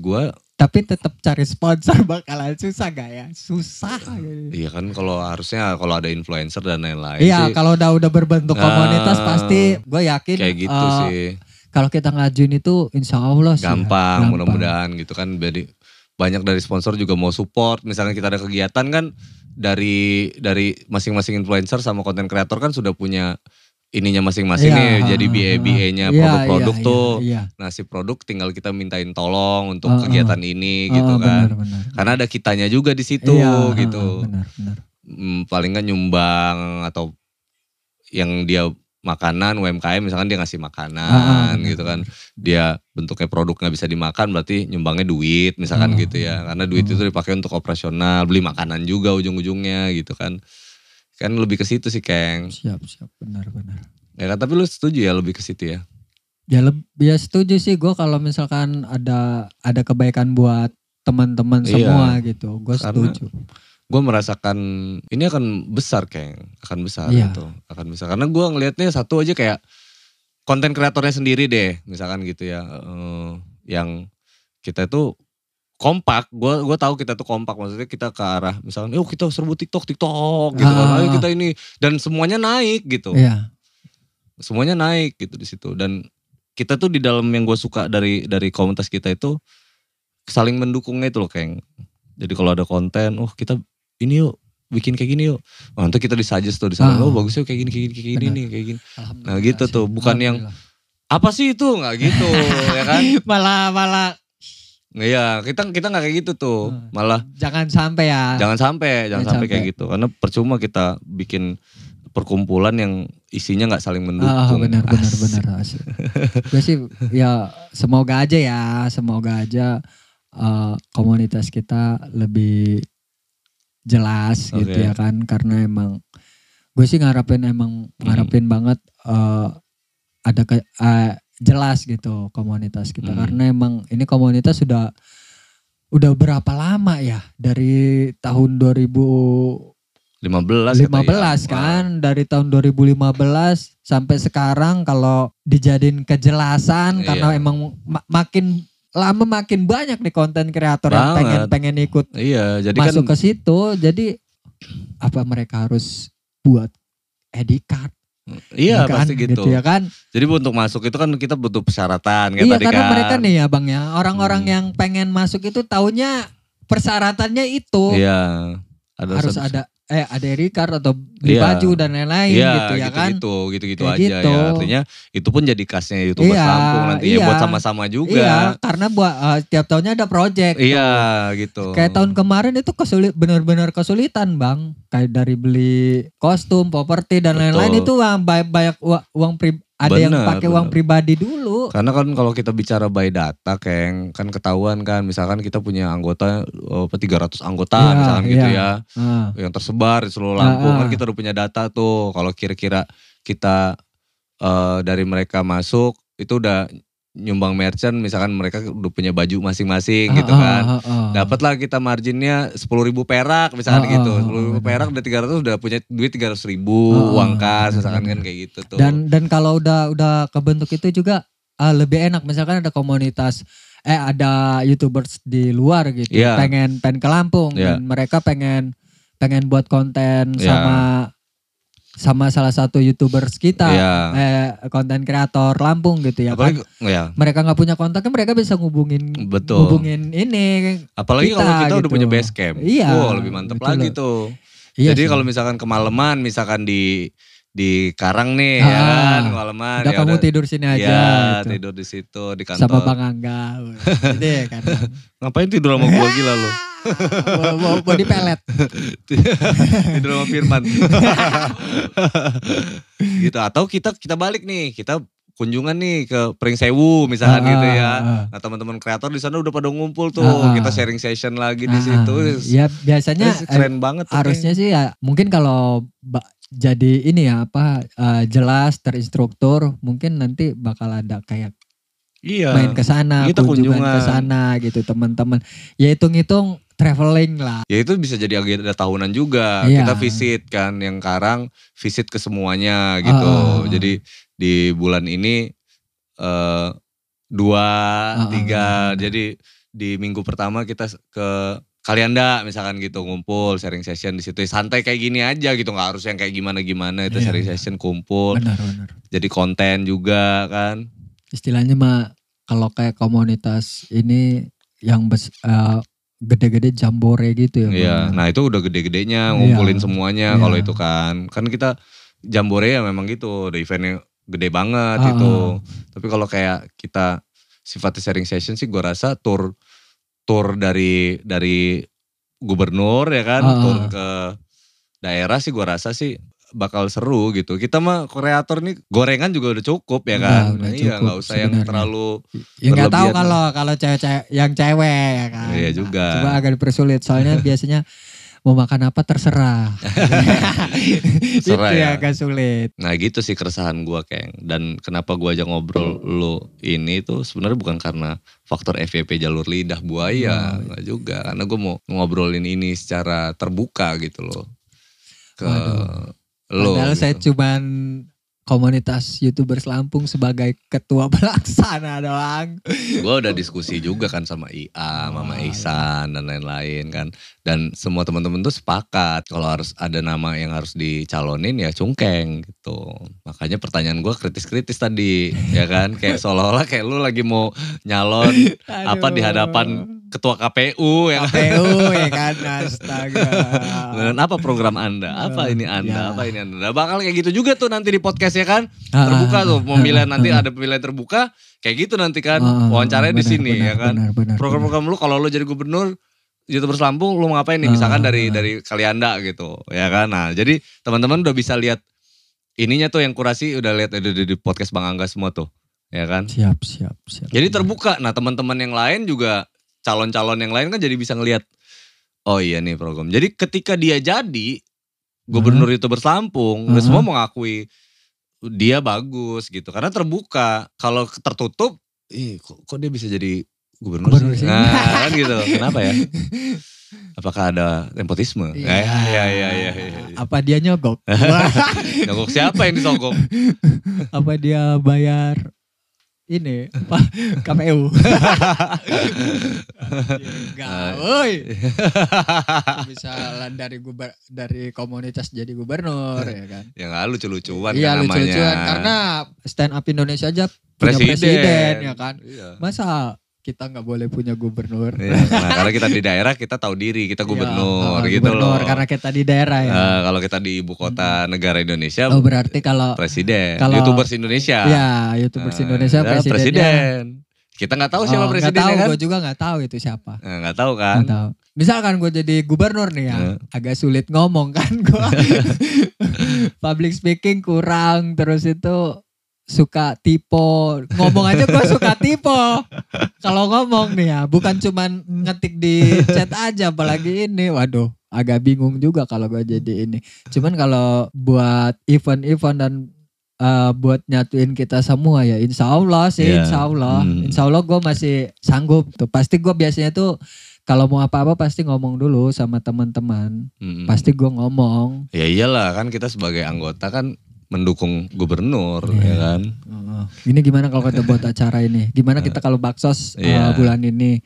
gua tapi tetap cari sponsor bakalan susah gak ya? Susah. Iya kan kalau ada influencer dan lain-lain. Iya kalau udah berbentuk komunitas pasti gue yakin. Kayak gitu sih. Kalau kita ngajuin itu insya Allah sih. Gampang. Mudah-mudahan gitu kan. Banyak dari sponsor juga mau support. Misalnya kita ada kegiatan kan dari masing-masing influencer sama konten kreator kan sudah punya ininya masing-masing nih. Jadi BA-nya produk-produk tuh. Iya. Nah si produk tinggal kita mintain tolong untuk kegiatan ini gitu kan. Benar. Karena ada kitanya juga di situ gitu. Benar. Paling kan nyumbang atau yang dia makanan UMKM misalkan dia ngasih makanan gitu kan, dia bentuknya produk nggak bisa dimakan berarti nyumbangnya duit misalkan gitu ya, karena duit itu dipakai untuk operasional, beli makanan juga ujung-ujungnya gitu kan lebih ke situ sih Keng. Siap benar. Ya kan, tapi lu setuju ya lebih ke situ ya? Ya setuju sih gue kalau misalkan ada kebaikan buat teman-teman semua gitu, gue setuju. Gue merasakan ini akan besar akan besar gitu, akan besar. Karena gue ngelihatnya satu aja kayak konten kreatornya sendiri deh, misalkan gitu ya, yang kita itu kompak. Gue tahu kita tuh kompak, maksudnya kita ke arah misalnya, yuk kita serbu TikTok gitu kan. Ayo kita ini, dan semuanya naik gitu. Iya. Semuanya naik gitu di situ. Dan kita tuh di dalam yang gue suka dari komunitas kita itu saling mendukungnya itu loh, Keng. Jadi kalau ada konten, kita ini yuk bikin kayak gini yuk. Nanti kita disuggest tuh di sana, bagus yuk kayak gini nih, kayak gini. Nah gitu tuh, bukan yang apa sih itu, nggak gitu ya kan? Malah Iya, kita nggak kayak gitu tuh. Malah jangan sampai ya. Jangan sampai kayak gitu. Karena percuma kita bikin perkumpulan yang isinya nggak saling mendukung. Benar. Gue sih ya semoga aja komunitas kita lebih jelas gitu ya kan, karena emang gue sih ngarepin banget ada jelas gitu komunitas kita, karena emang ini komunitas udah berapa lama ya, dari tahun 2015 kan, dari tahun 2015 sampai sekarang. Kalau dijadiin kejelasan, karena emang makin lama makin banyak nih konten kreator yang pengen ikut jadi masuk kan, ke situ. Jadi apa mereka harus buat ID card? Iya kan? pasti gitu ya kan. Jadi untuk masuk itu kan kita butuh persyaratan kayak iya, tadi karena kan. mereka nih ya Bang ya, orang-orang yang pengen masuk itu taunya persyaratannya itu. Iya. Harus ada ID card atau beli baju dan lain-lain gitu ya kan. Gitu aja ya. Artinya itu pun jadi khasnya YouTuber Lampung nanti ya, buat sama-sama juga. Iya, karena buat tiap tahunnya ada project. Iya gitu. Kayak tahun kemarin itu benar-benar kesulitan Bang. Kayak dari beli kostum, properti dan lain-lain itu banyak uang ada yang pakai uang pribadi dulu. Karena kan kalau kita bicara by data, Keng, kan ketahuan kan, misalkan kita punya anggota 300 anggota misalkan gitu ya. Yang tersebar di seluruh Lampung, kan kita udah punya data tuh. Kalau kira-kira kita dari mereka masuk itu udah nyumbang merchant, misalkan mereka udah punya baju masing-masing gitu kan. Dapatlah kita marginnya 10.000 perak misalkan gitu. 10.000 perak udah 300, udah punya duit 300.000 uang kas misalkan kan kayak gitu tuh. Dan kalau udah kebentuk itu juga lebih enak, misalkan ada komunitas ada YouTubers di luar gitu, pengen ke Lampung dan mereka pengen buat konten sama salah satu YouTubers kita, konten kreator Lampung gitu ya. Apalagi, kan mereka nggak punya kontaknya, mereka bisa ngubungin ini. Apalagi kalau kita udah punya base camp, lebih mantep lagi tuh. Jadi kalau misalkan kemalaman, misalkan di Karang nih ya kan, kemalaman. Udah kamu tidur sini aja. Iya, gitu. tidur di situ di kantor. Sama Bang Angga. Jadi kan. Ngapain tidur sama gua, gila lo? Mau dipelet. Tidur sama Firman. Gitu, atau kita balik nih, kita kunjungan nih ke Pring Sewu misalkan gitu ya. Nah teman-teman kreator di sana udah pada ngumpul tuh, kita sharing session lagi di situ. Ya biasanya keren banget. Harusnya sih ya, mungkin kalau jadi ini ya jelas terinstruktur, mungkin nanti bakal ada kayak main ke sana, kunjungan ke sana gitu teman-teman. Ya hitung-hitung traveling lah. Ya itu bisa jadi agenda tahunan juga. Kita visit kan, yang Karang visit ke semuanya gitu. Jadi di bulan ini 2, 3. Jadi di minggu pertama kita ke Kalianda misalkan gitu, ngumpul sharing session di situ. Santai kayak gini aja gitu, nggak harus yang kayak gimana-gimana. Itu sharing session, kumpul. Benar. Jadi konten juga kan. Istilahnya mah kalau kayak komunitas ini yang gede-gede jambore gitu ya. Iya, nah itu udah gede-gedenya ngumpulin semuanya kalau itu kan. Kan kita jambore ya memang gitu, udah eventnya gede banget itu. Tapi kalau kayak kita sifatnya sharing session sih, gue rasa tour dari gubernur ya kan, tur ke daerah sih gue rasa sih bakal seru gitu. Kita mah kreator nih gorengan juga udah cukup ya kan. Udah iya, nggak usah sebenarnya. yang terlalu ya nggak tahu kalau cewek yang cewek ya kan. Iya juga. Coba agak dipersulit soalnya biasanya mau makan apa terserah. Itu ya agak sulit. Nah gitu sih keresahan gue, Keng. Dan kenapa gue aja ngobrol lu ini tuh sebenarnya bukan karena faktor FYP jalur lidah buaya. Enggak juga. Karena gue mau ngobrolin ini secara terbuka gitu loh. Ke lo. Padahal gitu. saya cuman komunitas YouTubers Lampung sebagai ketua pelaksana doang. Gue udah diskusi juga kan sama IA, Mama Ihsan dan lain-lain kan. Dan semua teman-teman tuh sepakat kalau harus ada nama yang harus dicalonin ya Cungkeng gitu. Makanya pertanyaan gue kritis-kritis tadi ya kan. Kayak seolah-olah kayak lu lagi mau nyalon apa di hadapan ketua KPU ya kan. KPU ya kan, astaga. Dan apa program Anda? Apa ini Anda? Ya. Apa ini Anda? Nah, bakal kayak gitu juga tuh nanti di podcast ya kan. Terbuka tuh pemilihan nanti ada pemilihan terbuka kayak gitu nanti kan. Wawancaranya di sini ya kan. Program-program lu kalau lu jadi gubernur YouTubers Lampung lu mau ngapain nih? Misalkan dari Kalianda gitu ya kan. Nah, jadi teman-teman udah bisa lihat ininya tuh yang kurasi udah lihat di podcast Bang Angga semua tuh. Ya kan? Siap. Jadi terbuka. Nah, teman-teman yang lain juga calon-calon yang lain kan jadi bisa ngelihat oh iya nih program. Jadi ketika dia jadi gubernur YouTubers Lampung, semua mau ngakui dia bagus gitu. Karena terbuka. Kalau tertutup, kok dia bisa jadi gubernur sih? Nah kan gitu. Kenapa ya? Apakah ada nepotisme? Iya. Apa dia nyogok? Nyogok siapa yang disogok? Apa dia bayar ini KPU? Enggak, woi. Bisa dari komunitas jadi gubernur ya kan. Ya nggak lucu-lucuan iya, kan namanya. Iya lucu-lucuan karena stand up Indonesia aja punya presiden ya kan. Iya. Masa kita nggak boleh punya gubernur? Iya, nah, karena kita di daerah kita tahu diri kita gubernur gitu gubernur, loh. Karena kita di daerah ya. Kalau kita di ibu kota negara Indonesia, berarti kalau presiden, kalau YouTubers Indonesia. Ya, YouTubers Indonesia presiden. Kita nggak tahu siapa presidennya tahu, kan? Gue juga nggak tahu itu siapa. Nggak tahu kan? Nggak tahu. Misalkan gue jadi gubernur nih ya, agak sulit ngomong kan gue. Public speaking kurang, terus itu suka typo. Ngomong aja gue suka typo. Kalau ngomong nih ya, bukan cuman ngetik di chat aja, apalagi ini. Waduh, agak bingung juga kalau gue jadi ini. Cuman kalau buat event-event dan buat nyatuin kita semua ya insya Allah sih, insya Allah gue masih sanggup tuh. Pasti gue biasanya tuh kalau mau apa-apa pasti ngomong dulu sama teman-teman. Pasti gue ngomong. Ya iyalah kan kita sebagai anggota kan mendukung gubernur ya kan. Ini gimana kalau kita buat acara ini? Gimana kita kalau baksos bulan ini?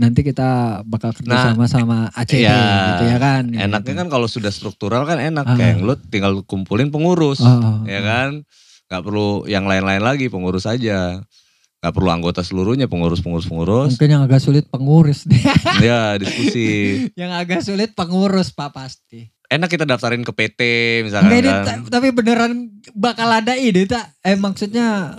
Nanti kita bakal kerja sama ACB gitu ya kan. Enaknya kan kalau sudah struktural kan enak. Kayak lu tinggal kumpulin pengurus ya kan. Gak perlu yang lain-lain lagi, pengurus aja. Gak perlu anggota seluruhnya, pengurus. Mungkin yang agak sulit pengurus deh. Ya diskusi. Yang agak sulit pengurus Pak pasti. Enak kita daftarin ke PT misalkan kan. Tapi beneran bakal ada ide tak? Maksudnya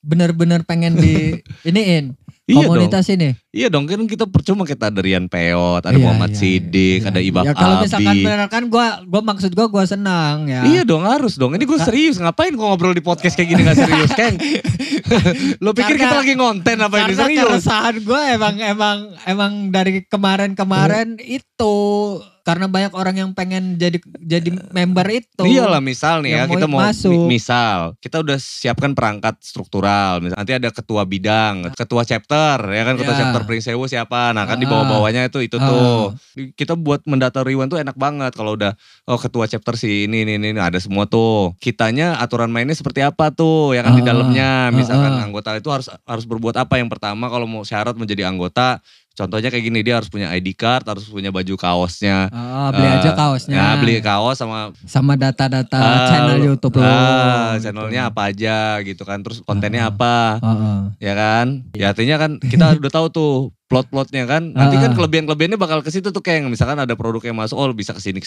bener-bener pengen di iniin. Komunitas ini. Iya dong, kan kita percuma kita ada Rian Peot, ada Muhammad Siddiq, ada Ibab Abi. Kalau misalkan bener kan gue senang ya. Iya dong, harus dong. Ini gue serius, ngapain gue ngobrol di podcast kayak gini gak serius, Keng? Lo pikir kita lagi ngonten apa ini serius? Karena keresahan gue emang dari kemarin itu. Karena banyak orang yang pengen jadi member itu. Iyalah misal nih ya, kita mau masuk. kita udah siapkan perangkat struktural. Misal, nanti ada ketua bidang, ketua chapter, ya kan ketua chapter Pringsewu siapa. Nah kan di bawah-bawahnya itu tuh. Kita buat mendata Riwan tuh enak banget kalau udah ketua chapter si ini ada semua tuh. Kitanya aturan mainnya seperti apa tuh, ya kan di dalamnya. Misalkan anggota itu harus berbuat apa yang pertama kalau mau syarat menjadi anggota. Contohnya kayak gini, dia harus punya ID card, harus punya baju kaosnya. Beli aja kaosnya. Nah, beli kaos sama data-data channel YouTube lo. Channelnya apa aja gitu kan, terus kontennya apa. Ya kan? Ya artinya kan kita udah tahu tuh plot-plotnya kan. Nanti kan kelebihan-kelebihannya bakal ke situ tuh kayak misalkan ada produk yang masuk, bisa ke sini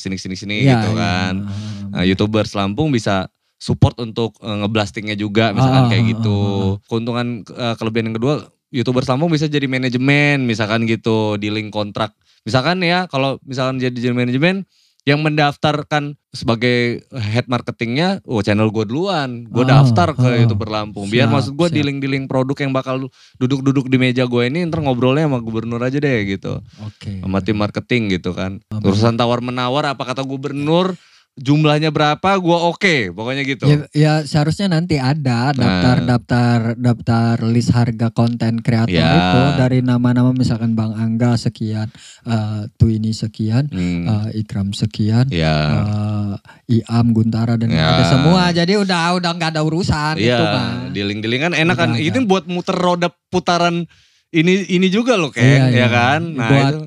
gitu kan. Nah, YouTubers Lampung bisa support untuk ngeblastingnya juga misalkan kayak gitu. Keuntungan kelebihan yang kedua, YouTubers Lampung bisa jadi manajemen misalkan gitu, di link kontrak. Misalkan ya kalau misalkan jadi manajemen yang mendaftarkan sebagai head marketingnya, channel gue duluan. Gue daftar ke YouTuber Lampung. Biar maksud gue di link produk yang bakal duduk-duduk di meja gue ini ntar ngobrolnya sama gubernur aja deh gitu. Sama tim marketing gitu kan. Urusan tawar-menawar apa kata gubernur, jumlahnya berapa gua pokoknya gitu. Ya seharusnya nanti ada daftar list harga konten kreator itu dari nama-nama misalkan Bang Angga sekian, Twini sekian, Ikram sekian, Iam, Guntara dan Ya. ada semua. Jadi udah nggak ada urusan itu mah. Iya, dealing-dealing kan enak kan. Udah Ini ada. buat muter roda putaran ini juga loh kayak, ya kan. Nah Buat itu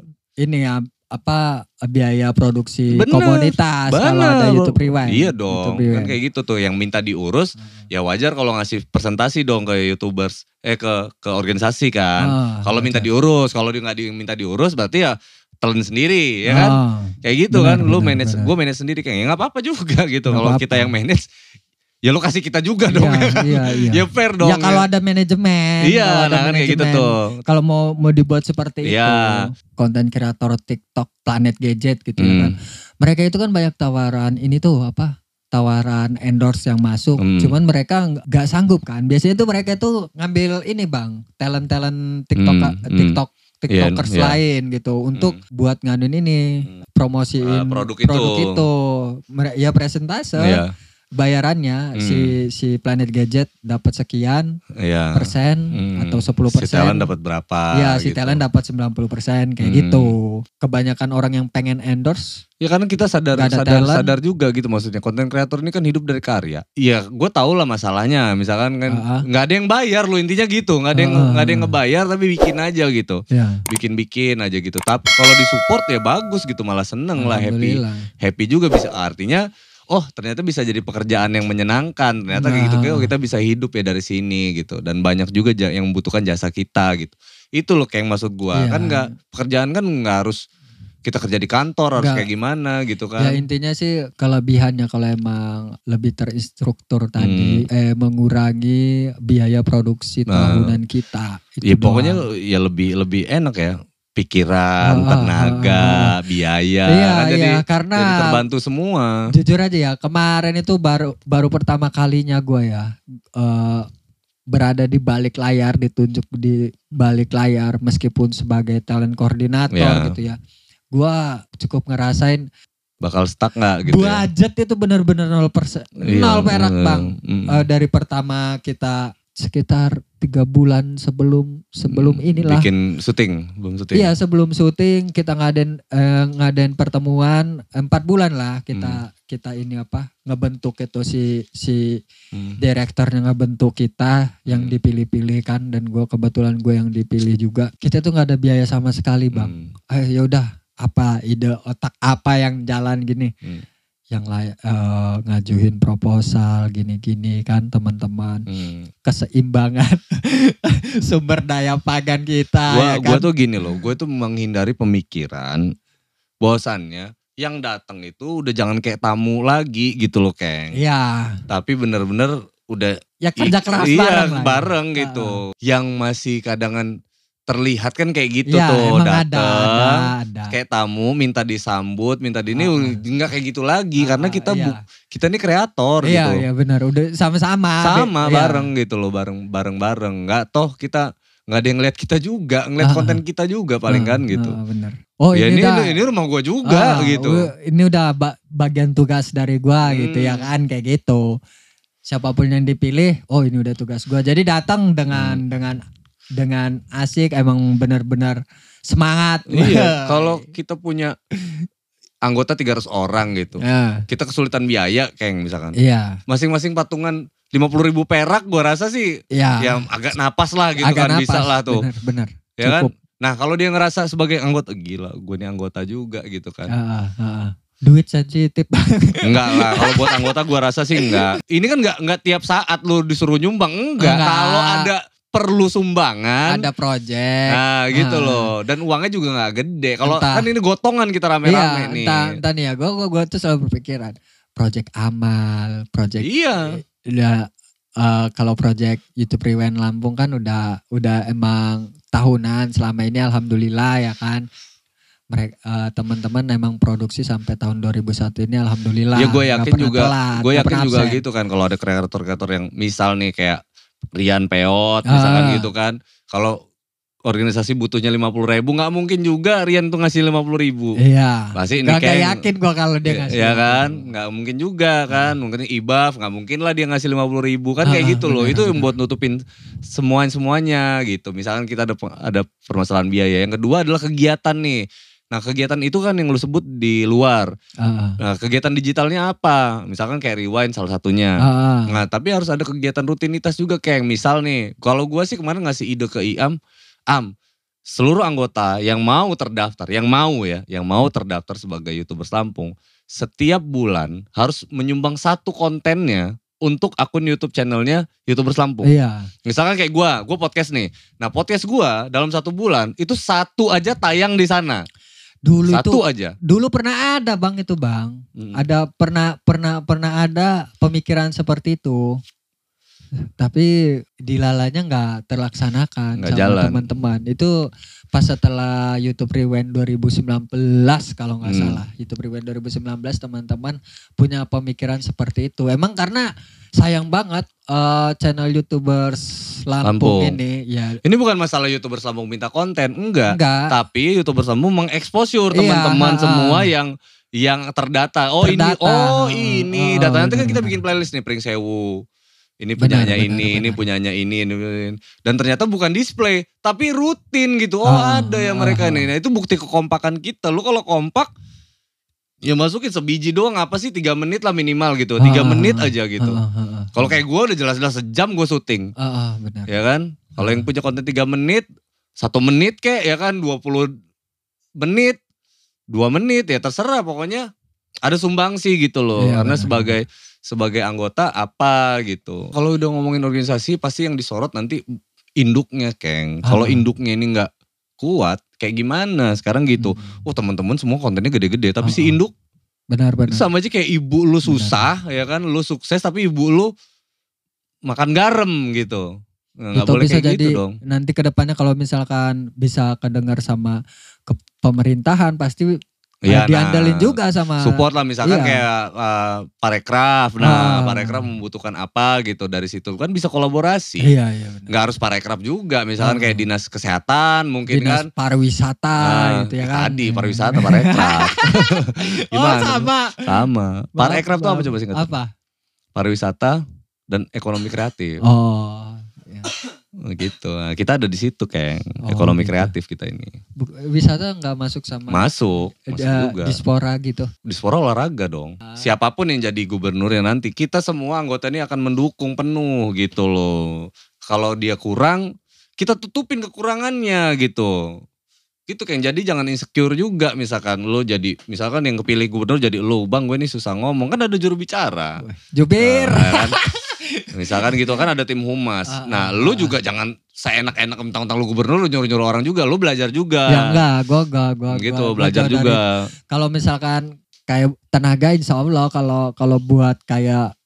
ini ya apa biaya produksi Bener, komunitas kalau ada bener. YouTube Rewind. Iya YouTube dong, Rewind. kan kayak gitu tuh yang minta diurus, ya wajar kalau ngasih presentasi dong ke YouTubers, ke organisasi kan. Kalau minta wajar. diurus, kalau dia nggak minta diurus berarti ya telan sendiri, ya kan? Kayak gitu Benar, kan, lu benar, manage, benar. gue manage sendiri kayak nggak apa-apa juga gitu. Nggak Kalau apa-apa. kita yang manage, ya lu kasih kita juga dong. Iya, ya kan? iya. Ya fair dong. Ya kalau ada manajemen. Iya, kalau ada nah kan kayak gitu manajemen, tuh. Kalau mau dibuat seperti itu, Iya. konten kreator TikTok, Planet Gadget gitu ya kan. Mereka itu kan banyak tawaran ini tuh apa? Tawaran endorse yang masuk. Cuman mereka nggak sanggup kan. Biasanya tuh mereka tuh ngambil ini bang, talent TikTokers Iya. lain gitu untuk buat nganuin ini, promosiin Produk itu. Ya presentase. Iya. Bayarannya si Planet Gadget dapat sekian Iya. persen atau 10%. Si talent dapat berapa? Ya si gitu. talent dapat 90% kayak gitu. Kebanyakan orang yang pengen endorse. Ya karena kita Gak ada talent. sadar juga gitu maksudnya. Konten kreator ini kan hidup dari karya. Iya, gue tau lah masalahnya. Misalkan kan nggak ada yang bayar lo intinya gitu. Nggak ada yang ngebayar tapi bikin aja gitu. Ya. Bikin aja gitu. Tapi kalau disupport ya bagus gitu, malah seneng lah, happy. Alhamdulillah. Happy juga bisa artinya. Oh ternyata bisa jadi pekerjaan yang menyenangkan. Ternyata kayak gitu kayak kita bisa hidup ya dari sini gitu. Dan banyak juga yang membutuhkan jasa kita gitu. Itu loh kayak maksud gua. Iya. Kan pekerjaan kan nggak harus kita kerja di kantor harus Nggak. kayak gimana gitu Ya kan. intinya sih kelebihannya kalau emang lebih terinstruktur tadi mengurangi biaya produksi tahunan kita. Itu Ya pokoknya doang. ya lebih enak ya. Pikiran, tenaga, biaya. Iya, Kan iya, karena jadi terbantu semua. jujur aja ya, kemarin itu baru pertama kalinya gue ya berada di balik layar, ditunjuk di balik layar meskipun sebagai talent koordinator Ya. gitu ya. Gue cukup ngerasain Bakal stuck gak gitu ya. budget itu bener-bener 0%, Iya, 0 perak bang. Dari pertama kita sekitar 3 bulan sebelum inilah. Bikin syuting, belum syuting. Iya sebelum syuting kita ngadain pertemuan 4 bulan lah kita ini apa ngebentuk itu si direkturnya ngebentuk kita yang dipilih-pilih kan dan kebetulan gue yang dipilih juga. Kita tuh nggak ada biaya sama sekali bang. Ya udah apa ide otak apa yang jalan gini. Yang ngajuin proposal gini-gini kan teman-teman. Keseimbangan sumber daya pagan kita. Gua tuh gini loh, gue tuh menghindari pemikiran bahwasannya yang datang itu udah jangan kayak tamu lagi gitu loh Keng. Iya. Tapi bener-bener udah Ya kerja keras bareng lah. bareng gitu. Yang masih kadangan terlihat kan kayak gitu ya, tuh emang datang ada. kayak tamu minta disambut minta ini nggak kayak gitu lagi karena kita kita ini kreator gitu. Iya benar udah sama-sama Bareng gitu loh bareng nggak toh kita nggak ada yang ngeliat kita juga ngeliat konten kita juga paling kan gitu. Benar. Oh ya ini rumah gua juga gitu. Ini udah bagian tugas dari gua gitu ya kan kayak gitu. Siapapun yang dipilih, oh ini udah tugas gua. Jadi datang dengan asik emang benar-benar semangat. Iya, kalau kita punya anggota 300 orang gitu. Kita kesulitan biaya kayak misalkan. Iya. Masing-masing patungan 50.000 perak gua rasa sih ya agak napas lah gitu agak kan napas, bisa lah tuh. Bener. Ya kan? Nah, kalau dia ngerasa sebagai anggota gila, gue nih anggota juga gitu kan. Duit sensitif. Enggak lah, kalau buat anggota gua rasa sih enggak. Ini kan enggak tiap saat lu disuruh nyumbang, enggak. Kalau ada perlu sumbangan. Ada project. Nah gitu loh. Dan uangnya juga gak gede. Kalau kan ini gotongan kita rame-rame nih. Entah nih ya. Gue tuh selalu berpikiran. Project amal. Project. Iya. Udah kalau project YouTube Rewind Lampung kan udah emang tahunan. Selama ini alhamdulillah ya kan. Mereka teman-teman emang produksi sampai tahun 2001 ini alhamdulillah. Ya gue yakin juga. Gue yakin juga absen. gitu kan. Kalau ada kreator-kreator yang misal nih kayak Rian Peot misalkan gitu kan. Kalau organisasi butuhnya 50.000 gak mungkin juga Rian tuh ngasih 50.000. Iya. Pasti ini gak yakin gue kalau dia ngasih. Ya kan. Gak mungkin juga kan. Mungkin Ibaf gak mungkin lah dia ngasih 50.000 kan kayak gitu loh. Itu yang buat nutupin semuanya gitu. Misalkan kita ada permasalahan biaya. Yang kedua adalah kegiatan nih. Nah kegiatan itu kan yang lu sebut di luar. Ah, Nah kegiatan digitalnya apa? Misalkan kayak rewind salah satunya. ah, Nah tapi harus ada kegiatan rutinitas juga kayak misal nih. Kalau gue sih kemarin ngasih ide ke Iam. Seluruh anggota yang mau terdaftar, yang mau terdaftar sebagai YouTubers Lampung. Setiap bulan harus menyumbang satu kontennya untuk akun YouTube channelnya YouTubers Lampung. iya. Misalkan kayak gue podcast nih. Nah podcast gue dalam 1 bulan itu 1 aja tayang di sana. Dulu 1 itu aja. dulu pernah ada Bang itu Bang. Hmm. Ada pernah ada pemikiran seperti itu. Tapi dilalanya nggak terlaksanakan Nggak sama jalan. teman-teman. Itu pas setelah YouTube Rewind 2019 kalau nggak salah. YouTube Rewind 2019 teman-teman punya pemikiran seperti itu. Emang karena sayang banget channel YouTubers Lampung Lampung. ini ya Ini bukan masalah YouTubers Lampung minta konten, enggak. enggak. Tapi YouTubers Lampung mengeksposur Iya, teman-teman ha-ha. semua yang terdata. Oh Terdata, ini ha-ha. data. Nanti kan kita Benar-benar. bikin playlist nih Pring Sewu. Ini Benar, punyanya benar, ini benar. punyanya ini. Dan ternyata bukan display, tapi rutin gitu. Oh Ah, ada ya mereka ah, nih. Nah itu bukti kekompakan kita. Lu kalau kompak, ya masukin sebiji doang apa sih 3 menit lah minimal gitu. 3 menit aja gitu. Kalau kayak gue udah jelas-jelas sejam gue syuting. Benar. Ya kan? Kalau yang punya konten 3 menit, 1 menit kek ya kan 20 menit, 2 menit ya terserah pokoknya ada sumbangsi gitu loh. Iya, Karena benar. sebagai anggota apa gitu. Kalau udah ngomongin organisasi pasti yang disorot nanti induknya, Keng. Kalau induknya ini nggak kuat kayak gimana sekarang gitu. Oh teman-teman semua kontennya gede-gede tapi si induk Benar-benar. itu sama aja kayak ibu lu susah ya kan, lu sukses tapi ibu lu makan garam gitu. Nggak Itu boleh bisa kayak jadi gitu dong. nanti ke depannya kalau misalkan bisa kedengar sama pemerintahan pasti Iya, diandelin juga sama support lah misalkan Iya. kayak Parekraf. Nah, Parekraf membutuhkan apa gitu dari situ kan bisa kolaborasi. Iya benar. Nggak harus Parekraf juga, misalkan kayak dinas kesehatan mungkin Dinas kan. pariwisata gitu ya kan. Tadi pariwisata Parekraf. Gimana? Sama. Parekraf tuh apa coba singkat? Apa? Pariwisata dan ekonomi kreatif. Oh. Ya. Gitu. Nah, kita ada di situ, Keng. Oh, Ekonomi gitu. kreatif kita ini. Wisata nggak masuk sama Masuk juga. dispora gitu. Dispora olahraga dong. Siapapun yang jadi gubernurnya nanti, kita semua anggota ini akan mendukung penuh gitu loh. Kalau dia kurang, kita tutupin kekurangannya gitu. Gitu kan, jadi jangan insecure juga misalkan yang kepilih gubernur jadi lo, Bang gue ini susah ngomong, kan ada juru bicara. Jubir. Kan? Misalkan gitu kan ada tim humas. Nah lu juga jangan seenak-enak mentang-mentang lu gubernur lu nyuruh-nyuruh orang juga, lu belajar juga. Ya enggak, gua Gitu, gua belajar jauh juga. Kalau misalkan kayak tenaga insya Allah kalau buat kayak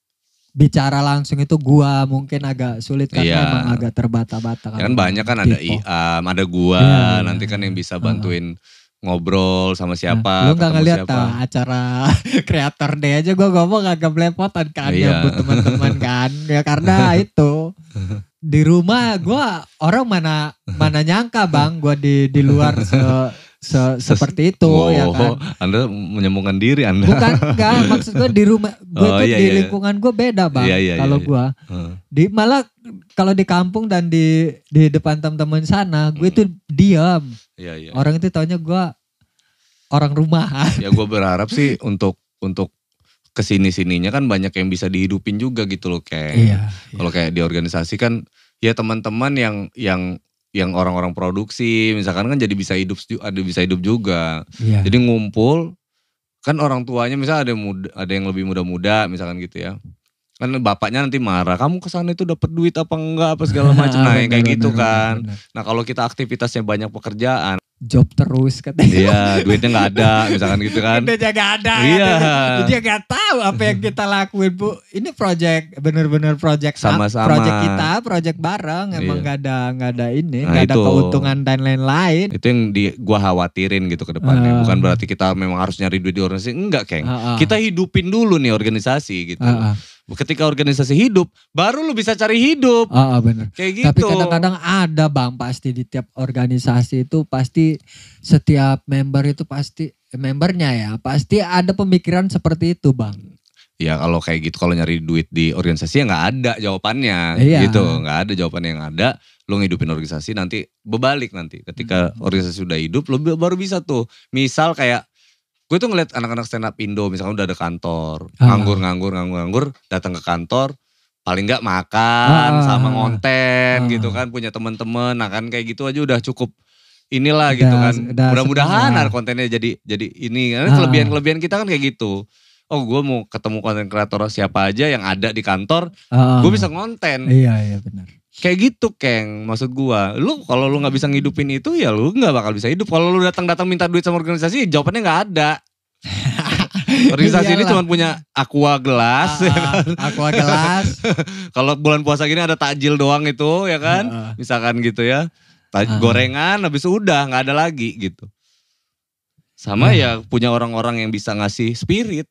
bicara langsung itu gua mungkin agak sulit karena Iya. emang agak terbata-bata. Ya kan banyak kan ada Tipo. Iam, ada gua, Iya, nanti kan yang bisa bantuin ngobrol sama Nah, siapa, lu nggak ketemu ngeliat siapa. acara kreator day aja gua ngomong agak belepotan kan Iya. ya buat teman-teman kan ya karena itu di rumah gua orang mana nyangka Bang gua di luar seperti itu ya kan. Anda menyembuhkan diri Anda. Bukan enggak, maksud gue di rumah gue Oh, tuh iya, di iya. lingkungan gue beda Bang. Iya, Kalau iya. gue di malah kalau di kampung dan di depan teman-teman sana, gue tuh diam. Iya, iya. Orang itu taunya gue orang rumahan. Ya gue berharap sih untuk kesini-sininya kan banyak yang bisa dihidupin juga gitu loh kayak. Iya. Kalau kayak di organisasi kan ya teman-teman yang orang-orang produksi misalkan kan jadi bisa hidup juga. Iya. Jadi ngumpul kan orang tuanya misalnya ada yang lebih muda-muda misalkan gitu ya. Kan bapaknya nanti marah, kamu kesana itu dapat duit apa enggak apa segala macam. Nah yang kayak gitu kan. Bener. Nah kalau kita aktivitasnya banyak pekerjaan, Job terus katanya. iya duitnya nggak ada misalkan gitu kan. Udah jaga ada. Iya. Dia gak tahu apa yang kita lakuin Bu. Ini bener-bener project Sama-sama. project kita, project bareng. Emang Iya. gak ada ini, Nah, gak ada itu. keuntungan dan lain-lain. Itu yang gua khawatirin gitu ke depannya. Bukan berarti kita memang harus nyari duit di organisasi. Enggak, Keng. Kita hidupin dulu nih organisasi gitu. Ketika organisasi hidup, baru lu bisa cari hidup. Bener. Kayak gitu. Tapi kadang-kadang ada Bang, pasti di tiap organisasi itu pasti setiap membernya ya pasti ada pemikiran seperti itu Bang. Ya kalau kayak gitu, kalau nyari duit di organisasi ya nggak ada jawabannya gitu. Nggak ada jawabannya yang ada. Lo ngidupin organisasi nanti berbalik nanti. Ketika organisasi sudah hidup lo baru bisa tuh. Misal kayak gue tuh ngeliat anak-anak stand up Indo misalkan udah ada kantor. Nganggur, datang ke kantor. Paling nggak makan sama ngonten gitu kan. Punya temen-temen, nah kan kayak gitu aja udah cukup. Inilah gitu kan. Mudah-mudahan kontennya jadi ini. Karena kelebihan kita kan kayak gitu. Oh gue mau ketemu konten kreator siapa aja yang ada di kantor, gue bisa ngonten. Iya benar. Kayak gitu Keng, maksud gue. Lu kalau lu gak bisa ngidupin itu ya lu gak bakal bisa hidup. Kalau lu datang-datang minta duit sama organisasi, jawabannya gak ada. Organisasi ini cuma punya aqua gelas. Aqua gelas. Kalau bulan puasa gini ada takjil doang itu ya kan. Misalkan gitu ya. Gorengan habis udah gak ada lagi gitu. Sama ya punya orang-orang yang bisa ngasih spirit.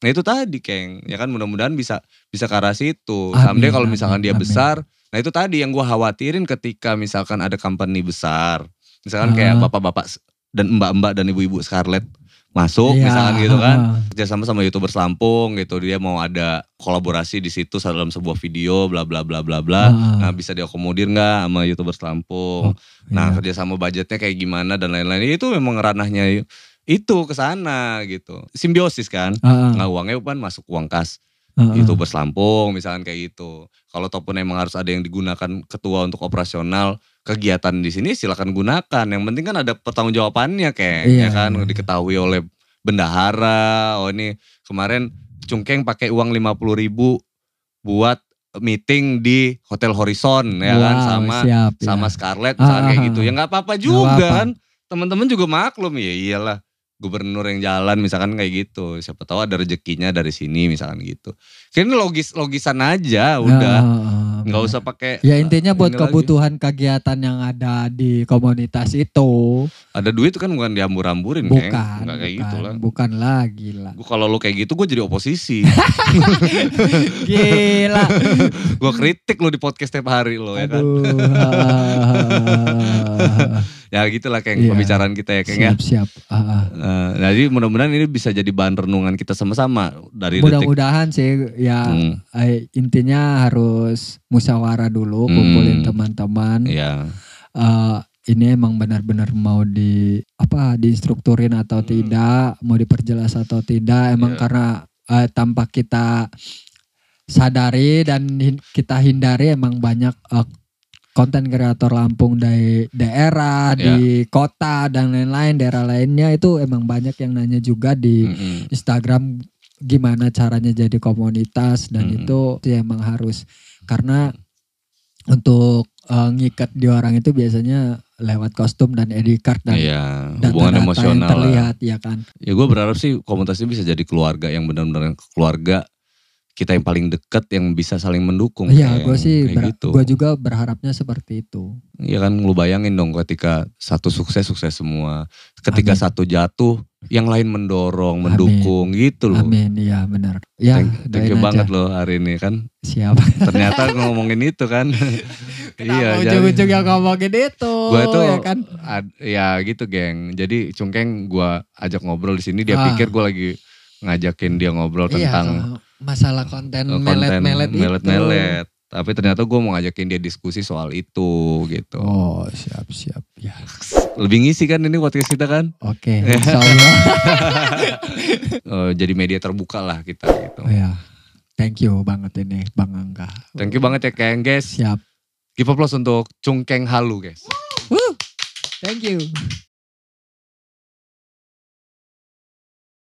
Nah itu tadi Keng, ya kan mudah-mudahan bisa ke arah situ. Someday kalau misalkan dia besar, nah itu tadi yang gue khawatirin ketika misalkan ada company besar. Misalkan kayak bapak-bapak dan mbak-mbak dan ibu-ibu Scarlett masuk misalkan gitu kan. Kerjasama sama YouTubers Lampung gitu, dia mau ada kolaborasi di situ dalam sebuah video bla bla bla bla bla. Nah bisa diakomodir gak sama YouTubers Lampung. Nah kerjasama budgetnya kayak gimana dan lain-lain. Itu memang ranahnya itu ke sana gitu. Simbiosis kan. Nah uangnya kan masuk uang kas. YouTubers Lampung misalkan kayak gitu. Kalau ataupun emang harus ada yang digunakan ketua untuk operasional kegiatan di sini silakan gunakan. Yang penting kan ada pertanggungjawabannya kayak ya kan diketahui oleh bendahara. Oh ini kemarin Cungkeng pakai uang 50.000 buat meeting di Hotel Horizon ya kan sama Scarlett misalkan kayak gitu. Ya nggak apa-apa juga kan. Teman-teman juga maklum ya iyalah. Gubernur yang jalan misalkan kayak gitu. Siapa tahu ada rezekinya dari sini misalkan gitu. Kayaknya logisan aja udah. Nggak usah pakai. Ya intinya buat kebutuhan kegiatan yang ada di komunitas itu. Ada duit kan bukan diambur-amburin. Bukan. Nggak kayak gitu lah. Bukan lagi lah. Kalau lo kayak gitu gue jadi oposisi. Gila. Gue kritik lo di podcast tiap hari lo ya kan. Ya gitulah Keng pembicaraan kita ya Keng ya. Siap. Jadi mudah-mudahan ini bisa jadi bahan renungan kita sama-sama dari mudah-mudahan sih ya intinya harus musyawarah dulu, kumpulin teman-teman. Iya. Ini emang benar-benar mau diinstrukturin atau tidak, mau diperjelas atau tidak, emang karena tanpa kita sadari dan kita hindari emang banyak konten kreator Lampung dari daerah, di kota dan lain-lain, daerah lainnya itu emang banyak yang nanya juga di Instagram gimana caranya jadi komunitas dan itu ya emang harus karena untuk ngikat di orang itu biasanya lewat kostum dan ID card dan hubungan emosional yang terlihat ya kan. Ya gue berharap sih komunitas ini bisa jadi keluarga yang benar-benar keluarga kita yang paling dekat yang bisa saling mendukung. Iya, gue sih, gitu. Gue juga berharapnya seperti itu. Iya kan, lu bayangin dong ketika satu sukses semua. Ketika satu jatuh, yang lain mendorong, mendukung gitu loh. Amin, iya benar. Ya, thank you banget loh hari ini kan. Siap. Ternyata ngomongin itu kan. Iya, ujung-ujung yang ngomongin itu. Gue tuh ya kan. Ya gitu geng. Jadi Cungkeng gue ajak ngobrol di sini, dia pikir gue lagi ngajakin dia ngobrol tentang masalah konten melet-melet itu. Tapi ternyata gue mau ngajakin dia diskusi soal itu gitu. Oh siap ya. Lebih ngisi kan ini podcast kita kan. Oke, insyaallah. Jadi media terbuka lah kita gitu. Oh ya, thank you banget ini Bang Angga. Thank you banget ya Keng guys. Siap. Give applause untuk Cungkeng Halu guys. Thank you.